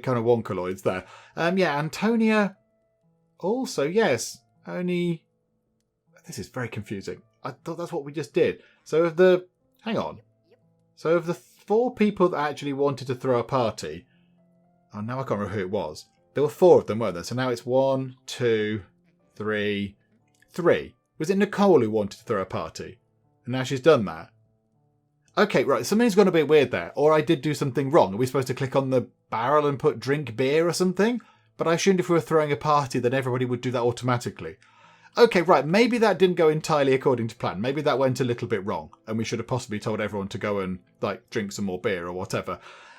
kind of wonkaloids there. Yeah, Antonia also, yes. Only... This is very confusing. I thought that's what we just did. So of the... Hang on. So of the 4 people that actually wanted to throw a party... Oh, now I can't remember who it was. There were 4 of them, weren't there? So now it's 1, 2, 3... 3. Was it Nicole who wanted to throw a party? And now she's done that. Okay, right. Something's gone a bit weird there. Or I did do something wrong. Are we supposed to click on the barrel and put drink beer or something? But I assumed if we were throwing a party, then everybody would do that automatically. Okay, right, maybe that didn't go entirely according to plan. Maybe that went a little bit wrong, and we should have possibly told everyone to go and, drink some more beer or whatever.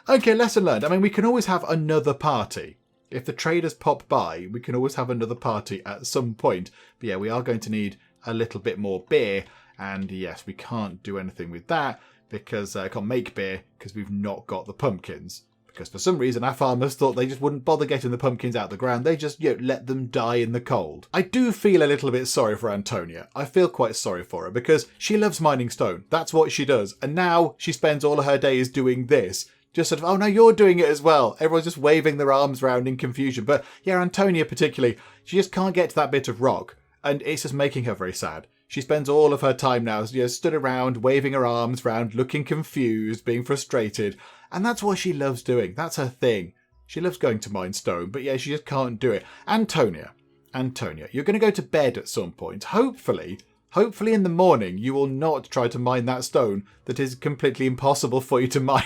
Okay, lesson learned. I mean, we can always have another party. If the traders pop by, we can always have another party at some point. But yeah, we are going to need a little bit more beer, and yes, we can't do anything with that, because I can't make beer, because we've not got the pumpkins. Because for some reason our farmers thought they just wouldn't bother getting the pumpkins out of the ground. They just, let them die in the cold. I do feel a little bit sorry for Antonia. I feel quite sorry for her because she loves mining stone. That's what she does. And now she spends all of her days doing this. Just sort of, oh no, you're doing it as well. Everyone's just waving their arms around in confusion. But yeah, Antonia particularly, she just can't get to that bit of rock. And it's just making her very sad. She spends all of her time now, stood around, waving her arms around, looking confused, being frustrated. And that's what she loves doing. That's her thing. She loves going to mine stone, but yeah, she just can't do it. Antonia, you're going to go to bed at some point. Hopefully in the morning, you will not try to mine that stone that is completely impossible for you to mine.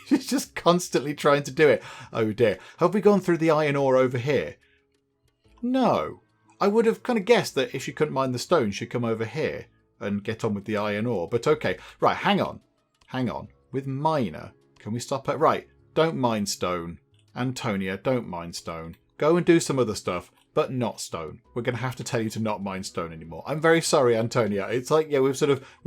She's just constantly trying to do it. Oh dear. Have we gone through the iron ore over here? No. I would have kind of guessed that if she couldn't mine the stone, she'd come over here and get on with the iron ore. But okay. Right, hang on. With miner, can we stop at... Right, don't mine stone. Antonia, don't mine stone. Go and do some other stuff, but not stone. We're going to have to tell you to not mine stone anymore. I'm very sorry, Antonia. It's like, yeah, we've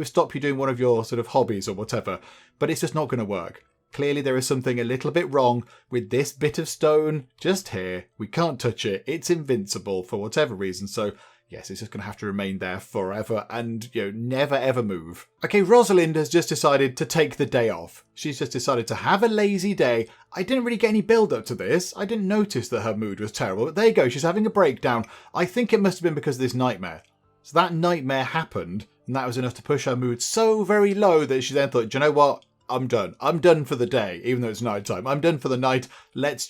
stopped you doing one of your sort of hobbies or whatever, but it's just not going to work. Clearly there is something a little bit wrong with this bit of stone just here. We can't touch it. It's invincible for whatever reason. So yes, it's just going to have to remain there forever and, never ever move. Okay, Rosalind has just decided to take the day off. She's just decided to have a lazy day. I didn't really get any build up to this. I didn't notice that her mood was terrible. But there you go. She's having a breakdown. I think it must have been because of this nightmare. So that nightmare happened and that was enough to push her mood so very low that she then thought, do you know what? I'm done. I'm done for the day, even though it's night time. I'm done for the night. Let's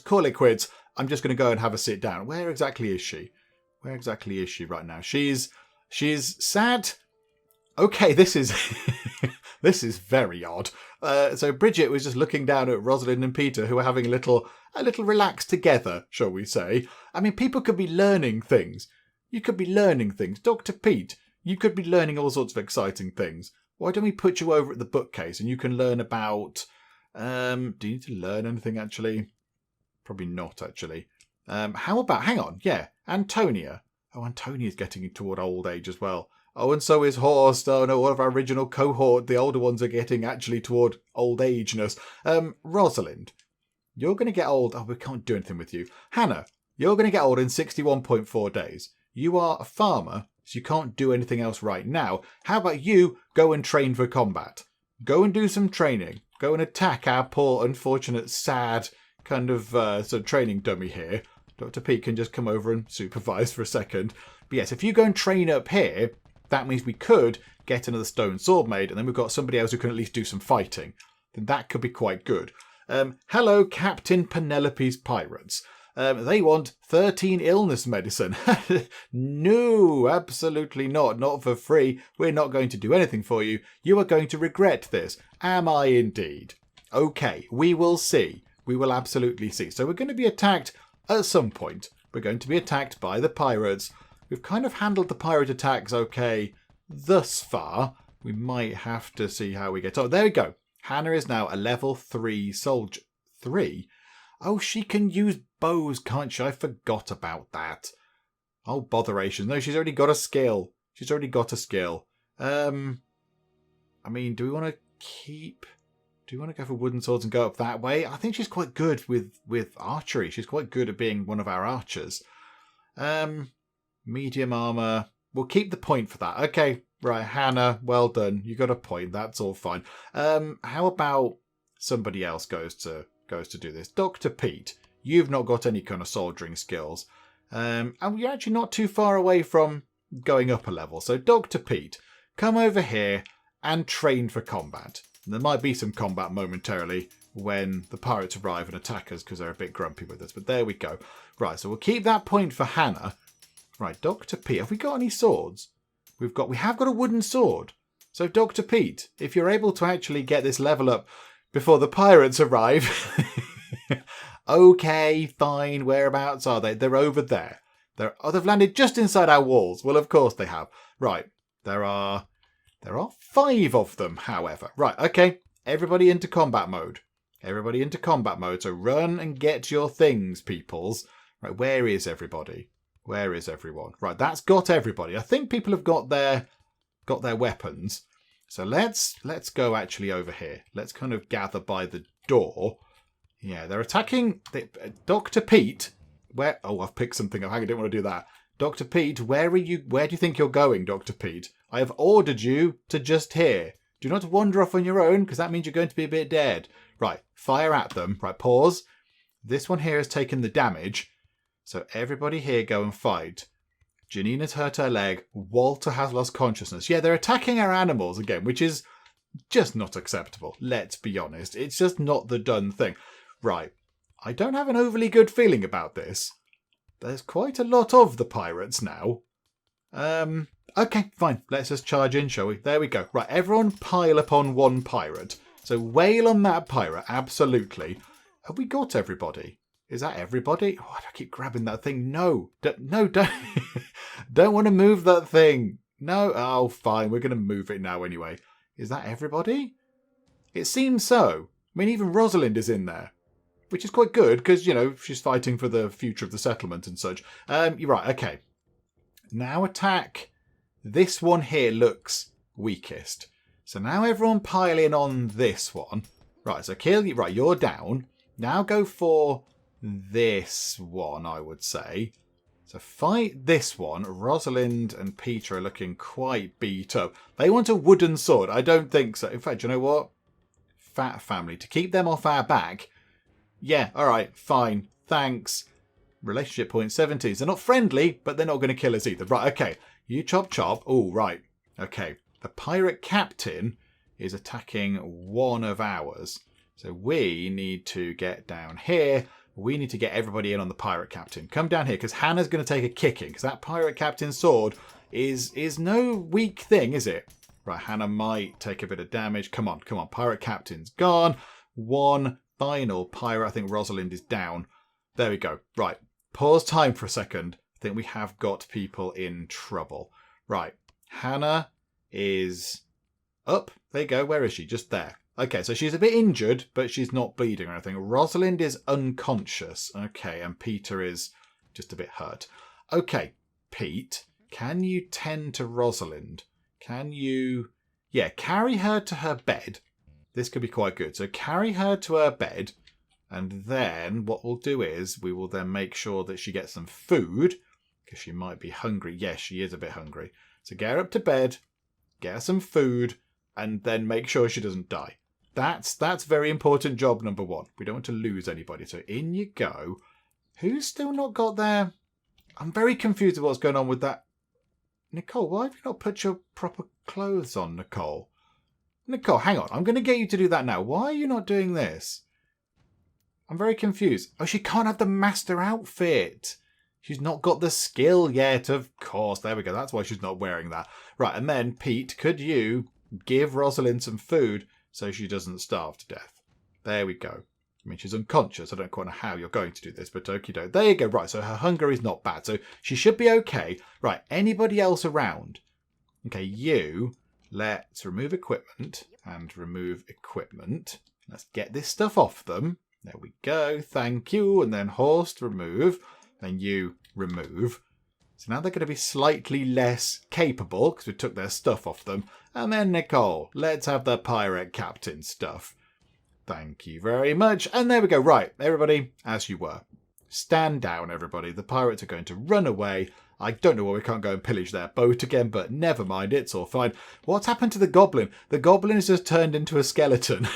call it quits. I'm just going to go and have a sit down. Where exactly is she? Where exactly is she right now? She's sad. Okay, this is this is very odd. So Brigitte was just looking down at Rosalind and Peter, who are having a little relax together, shall we say? I mean, people could be learning things. You could be learning things, Dr. Pete. You could be learning all sorts of exciting things. Why don't we put you over at the bookcase and you can learn about... do you need to learn anything, actually? Probably not, actually. How about... Hang on, yeah. Antonia. Oh, Antonia's getting toward old age as well. Oh, and so is Horst. Oh, no, all of our original cohort, the older ones, are getting actually toward old ageness. Rosalind, you're going to get old. Oh, we can't do anything with you. Hannah, You're going to get old in 61.4 days. You are a farmer, so you can't do anything else right now. How about you go and train for combat? Go and do some training. Go and attack our poor, unfortunate, sad kind of sort of training dummy here. Dr. Pete can just come over and supervise for a second. But yes, if you go and train up here, that means we could get another stone sword made, and then we've got somebody else who can at least do some fighting. Then that could be quite good. Hello, Captain Penelope's Pirates. They want 13 illness medicine. No, absolutely not. Not for free. We're not going to do anything for you. You are going to regret this. Am I indeed? Okay, we will see. We will absolutely see. So we're going to be attacked at some point. We're going to be attacked by the pirates. We've kind of handled the pirate attacks okay thus far. We might have to see how we get on. There we go. Hannah is now a level 3 soldier. 3? Oh, she can use bows, can't she? I forgot about that. Oh, botheration. No, she's already got a skill. She's already got a skill. I mean, do we want to keep... Do we want to go for wooden swords and go up that way? I think she's quite good with archery. She's quite good at being one of our archers. Medium armor. We'll keep the point for that. Okay, right, Hannah, well done. You got a point. That's all fine. How about somebody else goes to do this? Dr. Pete, you've not got any kind of soldiering skills. And you're actually not too far away from going up a level. So Dr. Pete, come over here and train for combat. There might be some combat momentarily when the pirates arrive and attack us because they're a bit grumpy with us. But there we go. Right, so we'll keep that point for Hannah. Right, Dr. Pete, have we got any swords? We have got a wooden sword. So Dr. Pete, if you're able to actually get this level up before the pirates arrive. Okay, fine. Whereabouts are they? They're over there. They've landed just inside our walls. Well, of course they have. Right, there are 5 of them, however. Right, okay. Everybody into combat mode. Everybody into combat mode. So run and get your things, peoples. Right, where is everybody? Where is everyone? Right, that's got everybody. I think people have got their weapons. So let's go actually over here. Let's kind of gather by the door. Yeah, they're attacking Dr. Pete. Where? Oh, I've picked something up. I didn't want to do that. Dr. Pete, where are you? Where do you think you're going, Dr. Pete? I have ordered you to just here. Do not wander off on your own, because that means you're going to be a bit dead. Right, fire at them. Right, pause. This one here has taken the damage. So everybody here go and fight. Janina's hurt her leg. Walter has lost consciousness. Yeah, they're attacking our animals again, which is just not acceptable. Let's be honest. It's just not the done thing. Right, I don't have an overly good feeling about this. There's quite a lot of the pirates now. Okay, fine. Let's just charge in, shall we? There we go. Right, everyone pile upon one pirate. So wail on that pirate, absolutely. Have we got everybody? Is that everybody? Oh, I keep grabbing that thing. No, don't. Don't want to move that thing. No, oh, fine. We're going to move it now anyway. Is that everybody? It seems so. I mean, even Rosalind is in there, which is quite good because, you know, she's fighting for the future of the settlement and such. You're right. Okay. Now attack. This one here looks weakest. So now everyone pile in on this one. Right, so kill you. Right, you're down. Now go for this one, I would say. So fight this one. Rosalind and Peter are looking quite beat up. They want a wooden sword. I don't think so. In fact, you know what? Fat family. To keep them off our back. Yeah, all right, fine. Thanks. Relationship point 17. They're not friendly, but they're not going to kill us either. Right, okay. You chop chop. Oh, right. Okay. The pirate captain is attacking one of ours. So we need to get down here. We need to get everybody in on the pirate captain. Come down here, because Hannah's going to take a kicking, because that pirate captain's sword is no weak thing, is it? Right, Hannah might take a bit of damage. Come on, come on. Pirate captain's gone. One final pirate. I think Rosalind is down. There we go. Right. Pause time for a second. I think we have got people in trouble. Right. Hannah is up. There you go. Where is she? Just there. Okay, so she's a bit injured, but she's not bleeding or anything. Rosalind is unconscious. Okay, and Peter is just a bit hurt. Okay, Pete, can you tend to Rosalind? Can you... Yeah, carry her to her bed. This could be quite good. So carry her to her bed. And then what we'll do is we will then make sure that she gets some food because she might be hungry. Yes, she is a bit hungry. So get her up to bed, get her some food, and then make sure she doesn't die. That's very important job number one. We don't want to lose anybody. So in you go. Who's still not got their... I'm very confused with what's going on with that. Nicole, why have you not put your proper clothes on, Nicole? Nicole, hang on. I'm going to get you to do that now. Why are you not doing this? I'm very confused. Oh, she can't have the master outfit. She's not got the skill yet, of course. There we go. That's why she's not wearing that. Right, and then, Pete, could you give Rosalind some food so she doesn't starve to death? There we go. I mean, she's unconscious. I don't quite know how you're going to do this, but okie doke. There you go. Right, so her hunger is not bad. So she should be okay. Right, anybody else around? Okay, you. Let's remove equipment and remove equipment. Let's get this stuff off them. There we go. Thank you. And then horse, remove. Then you, remove. So now they're going to be slightly less capable because we took their stuff off them. And then Nicole, let's have the pirate captain stuff. Thank you very much. And there we go. Right, everybody, as you were. Stand down, everybody. The pirates are going to run away. I don't know why we can't go and pillage their boat again, but never mind. It's all fine. What's happened to the goblin? The goblin has just turned into a skeleton.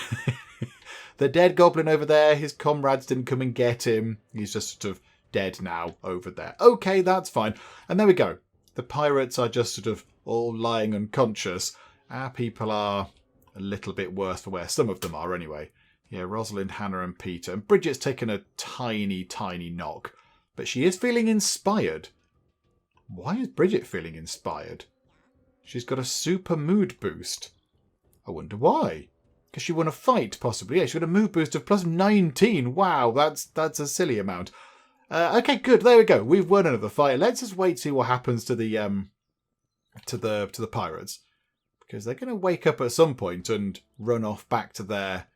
The dead goblin over there, his comrades didn't come and get him. He's just sort of dead now over there. Okay, that's fine. And there we go. The pirates are just sort of all lying unconscious. Our people are a little bit worse for wear. Some of them are anyway. Yeah, Rosalind, Hannah and Peter. And Bridget's taken a tiny, tiny knock. But she is feeling inspired. Why is Brigitte feeling inspired? She's got a super mood boost. I wonder why. Because she won a fight, possibly. Yeah, she got a mood boost of plus 19. Wow, that's a silly amount. Okay, good. There we go. We've won another fight. Let's just wait to see what happens to the pirates, because they're going to wake up at some point and run off back to their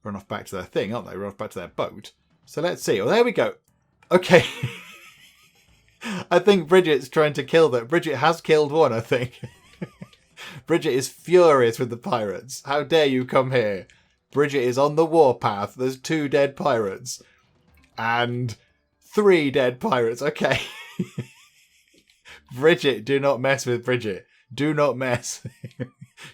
thing, aren't they? Run off back to their boat. So let's see. Oh, there we go. Okay. I think Bridget's trying to kill them. Brigitte has killed one, I think. Brigitte is furious with the pirates. How dare you come here? Brigitte is on the warpath. There's 2 dead pirates. And 3 dead pirates. Okay. Brigitte, do not mess with Brigitte. Do not mess.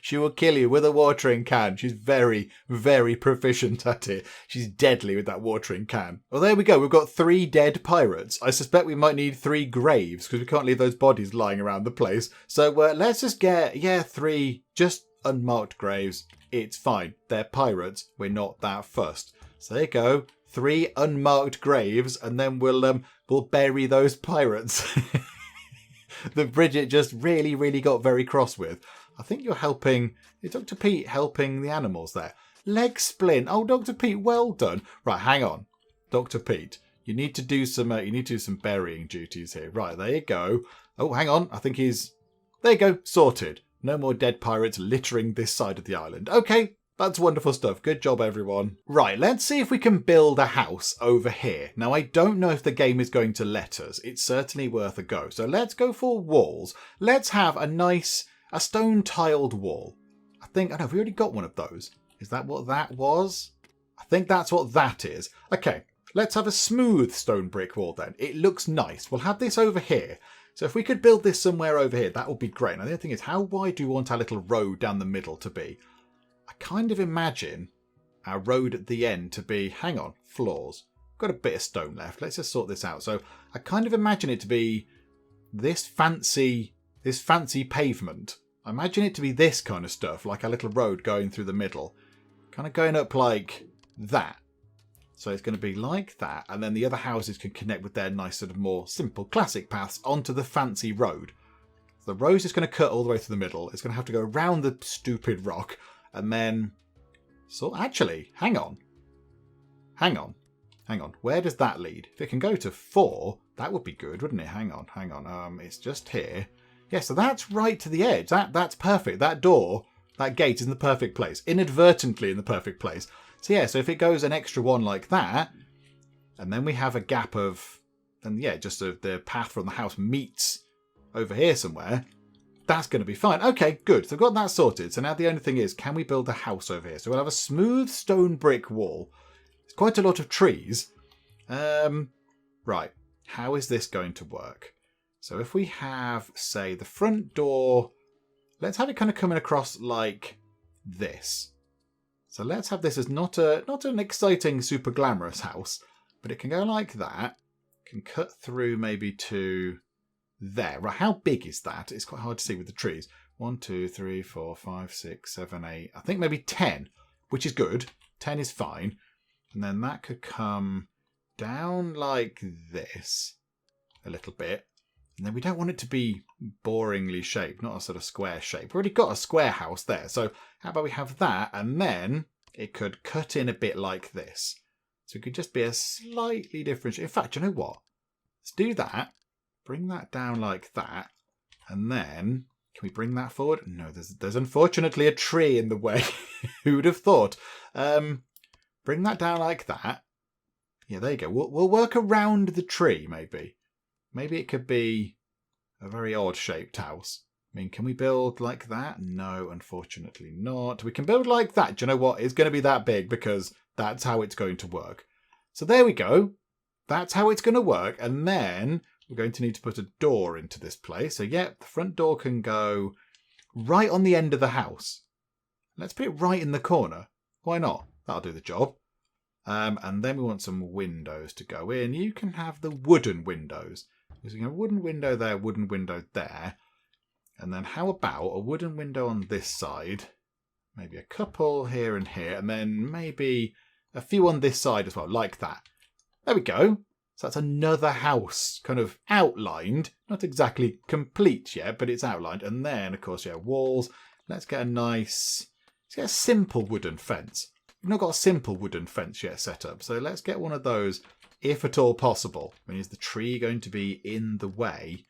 She will kill you with a watering can. She's very, very proficient at it. She's deadly with that watering can. Well, there we go. We've got 3 dead pirates. I suspect we might need 3 graves because we can't leave those bodies lying around the place. So let's just get, 3 just unmarked graves. It's fine. They're pirates. We're not that fussed. So there you go. 3 unmarked graves, and then we'll bury those pirates. That Brigitte just really, really got very cross with. I think you're helping... Is Dr. Pete helping the animals there? Leg splint. Oh, Dr. Pete, well done. Right, hang on. Dr. Pete, you need to do some burying duties here. Right, there you go. Oh, hang on. I think he's... There you go. Sorted. No more dead pirates littering this side of the island. Okay, that's wonderful stuff. Good job, everyone. Right, let's see if we can build a house over here. Now, I don't know if the game is going to let us. It's certainly worth a go. So let's go for walls. Let's have a stone-tiled wall. I know, have we already got one of those? Is that what that was? I think that's what that is. Okay, let's have a smooth stone brick wall then. It looks nice. We'll have this over here. So if we could build this somewhere over here, that would be great. Now, the other thing is, how wide do we want our little road down the middle to be? I kind of imagine our road at the end to be... Hang on, floors. Got a bit of stone left. Let's just sort this out. So I kind of imagine it to be this fancy pavement. I imagine it to be this kind of stuff, like a little road going through the middle. Kind of going up like that. So it's going to be like that. And then the other houses can connect with their nice sort of more simple classic paths onto the fancy road. So the road's just going to cut all the way through the middle. It's going to have to go around the stupid rock. And then... So actually, hang on. Where does that lead? If it can go to 4, that would be good, wouldn't it? Hang on. It's just here. Yeah, so that's right to the edge. That's perfect. That door, that gate is in the perfect place. Inadvertently in the perfect place. So yeah, so if it goes an extra one like that, and then we have a gap of... And yeah, just the path from the house meets over here somewhere, that's going to be fine. Okay, good. So we've got that sorted. So now the only thing is, can we build a house over here? So we'll have a smooth stone brick wall. It's quite a lot of trees. Right. How is this going to work? So if we have, say, the front door, let's have it kind of coming across like this. So let's have this as not an exciting, super glamorous house, but it can go like that. Can cut through maybe to there. Right, how big is that? It's quite hard to see with the trees. 1, 2, 3, 4, 5, 6, 7, 8. I think maybe 10, which is good. 10 is fine. And then that could come down like this a little bit. And then we don't want it to be boringly shaped, not a sort of square shape. We've already got a square house there. So how about we have that? And then it could cut in a bit like this. So it could just be a slightly different shape. In fact, you know what? Let's do that. Bring that down like that. And then, can we bring that forward? No, there's unfortunately a tree in the way. Who would have thought? Bring that down like that. Yeah, there you go. We'll work around the tree, maybe. Maybe it could be a very odd-shaped house. I mean, can we build like that? No, unfortunately not. We can build like that. Do you know what? It's going to be that big because that's how it's going to work. So there we go. That's how it's going to work. And then we're going to need to put a door into this place. So, yeah, the front door can go right on the end of the house. Let's put it right in the corner. Why not? That'll do the job. And then we want some windows to go in. You can have the wooden windows. So you have a wooden window there, wooden window there. And then how about a wooden window on this side? Maybe a couple here and here. And then maybe a few on this side as well, like that. There we go. So that's another house kind of outlined. Not exactly complete yet, but it's outlined. And then, of course, yeah, walls. Let's get a simple wooden fence. We've not got a simple wooden fence yet set up. So let's get one of those, if at all possible. I mean, is the tree going to be in the way?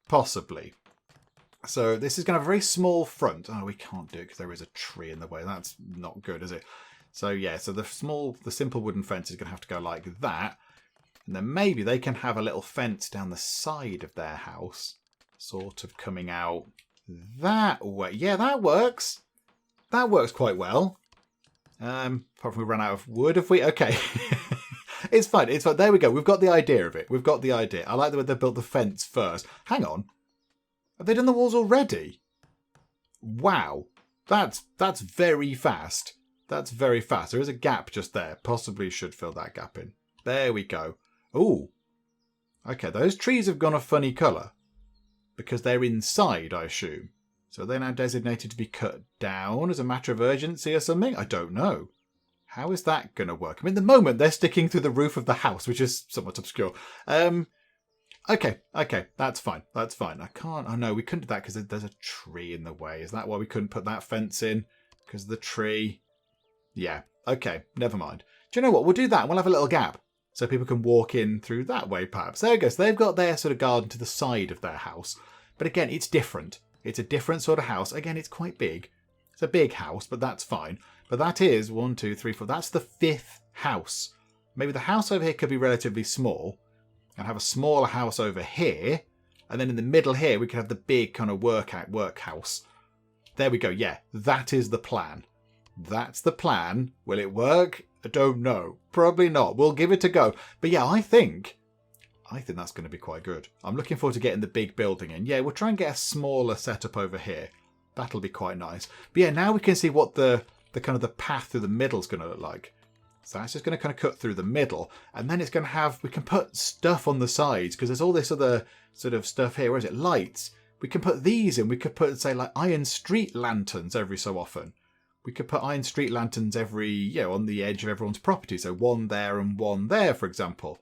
Possibly. So this is going to have a very small front. Oh, we can't do it because there is a tree in the way. That's not good, is it? So yeah, so the simple wooden fence is going to have to go like that. And then maybe they can have a little fence down the side of their house, sort of coming out that way. Yeah, that works. That works quite well. Apart from we ran out of wood, have we? Okay. It's fine. It's fine. There we go. We've got the idea of it. We've got the idea. I like the way they built the fence first. Hang on. Have they done the walls already? Wow. That's very fast. That's very fast. There is a gap just there. Possibly should fill that gap in. There we go. Ooh. Okay, those trees have gone a funny colour. Because they're inside, I assume. So they're now designated to be cut down as a matter of urgency or something? I don't know. How is that going to work? I mean, at the moment, they're sticking through the roof of the house, which is somewhat obscure. Okay, that's fine. That's fine. I can't... Oh, no, we couldn't do that because there's a tree in the way. Is that why we couldn't put that fence in? Because of the tree? Yeah, okay, never mind. Do you know what? We'll do that. We'll have a little gap so people can walk in through that way, perhaps. There we go. So they've got their sort of garden to the side of their house. But again, it's different. It's a different sort of house. Again, it's quite big. It's a big house, but that's fine. But that is 1, 2, 3, 4. That's the 5th house. Maybe the house over here could be relatively small and have a smaller house over here. And then in the middle here, we could have the big kind of workhouse. There we go. Yeah, that is the plan. That's the plan. Will it work? I don't know. Probably not. We'll give it a go. But yeah, I think that's going to be quite good. I'm looking forward to getting the big building in. Yeah, we'll try and get a smaller setup over here. That'll be quite nice. But yeah, now we can see what the kind of the path through the middle is going to look like. So that's just going to kind of cut through the middle. And then it's going to have, we can put stuff on the sides because there's all this other sort of stuff here. Where is it? Lights. We can put these in. We could put, say, like iron street lanterns every so often. We could put iron street lanterns on the edge of everyone's property. So one there and one there, for example.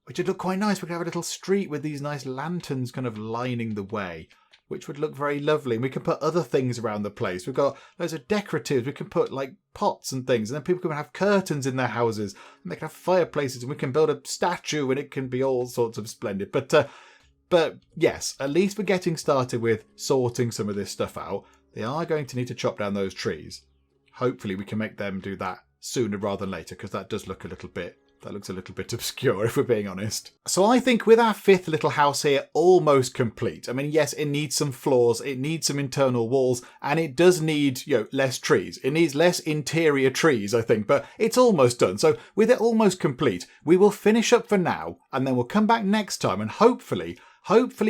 Which would look quite nice. We could have a little street with these nice lanterns kind of lining the way, which would look very lovely. And we can put other things around the place. We've got loads of decoratives. We can put like pots and things. And then people can have curtains in their houses. And they can have fireplaces. And we can build a statue and it can be all sorts of splendid. But yes, at least we're getting started with sorting some of this stuff out. They are going to need to chop down those trees. Hopefully we can make them do that sooner rather than later because that does look a little bit That looks a little bit obscure, if we're being honest. So I think with our 5th little house here almost complete, I mean, yes, it needs some floors, it needs some internal walls, and it does need, less trees. It needs less interior trees, I think, but it's almost done. So with it almost complete, we will finish up for now, and then we'll come back next time, and hopefully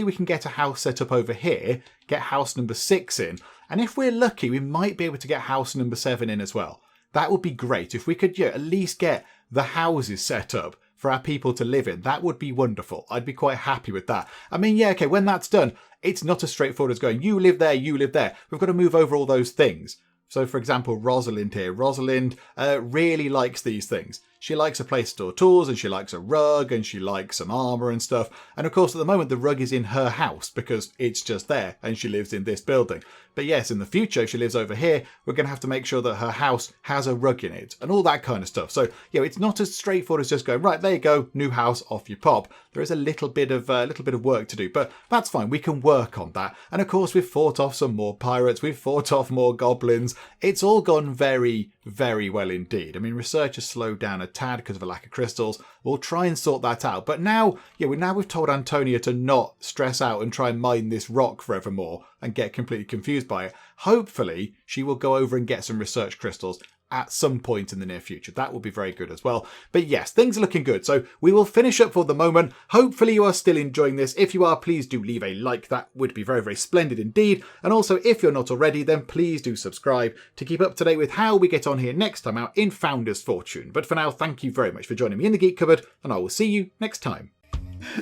we can get a house set up over here, get house number 6 in, and if we're lucky, we might be able to get house number 7 in as well. That would be great. If we could at least get the houses set up for our people to live in, that would be wonderful. I'd be quite happy with that. I mean, okay, when that's done, it's not as straightforward as going, you live there, you live there. We've got to move over all those things. So, for example, Rosalind here. Rosalind really likes these things. She likes a place to store tools, and she likes a rug, and she likes some armour and stuff. And of course, at the moment, the rug is in her house because it's just there, and she lives in this building. But yes, in the future, if she lives over here, we're going to have to make sure that her house has a rug in it, and all that kind of stuff. So, it's not as straightforward as just going, right, there you go, new house, off you pop. There is a little bit of work to do, but that's fine. We can work on that. And of course, we've fought off some more pirates. We've fought off more goblins. It's all gone very, very well indeed. I mean, research has slowed down a tad because of a lack of crystals. We'll try and sort that out. But now we've told Antonia to not stress out and try and mine this rock forevermore and get completely confused by it. Hopefully, she will go over and get some research crystals at some point in the near future. That will be very good as well. But yes, things are looking good. So we will finish up for the moment. Hopefully you are still enjoying this. If you are, please do leave a like. That would be very, very splendid indeed. And also, if you're not already, then please do subscribe to keep up to date with how we get on here next time out in Founder's Fortune. But for now, thank you very much for joining me in the Geek Cupboard, and I will see you next time.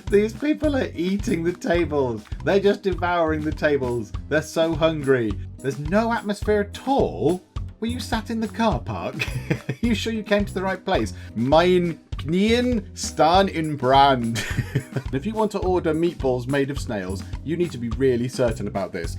These people are eating the tables. They're just devouring the tables. They're so hungry. There's no atmosphere at all. Were you sat in the car park? Are you sure you came to the right place? Mein Knien stan in Brand. If you want to order meatballs made of snails, you need to be really certain about this.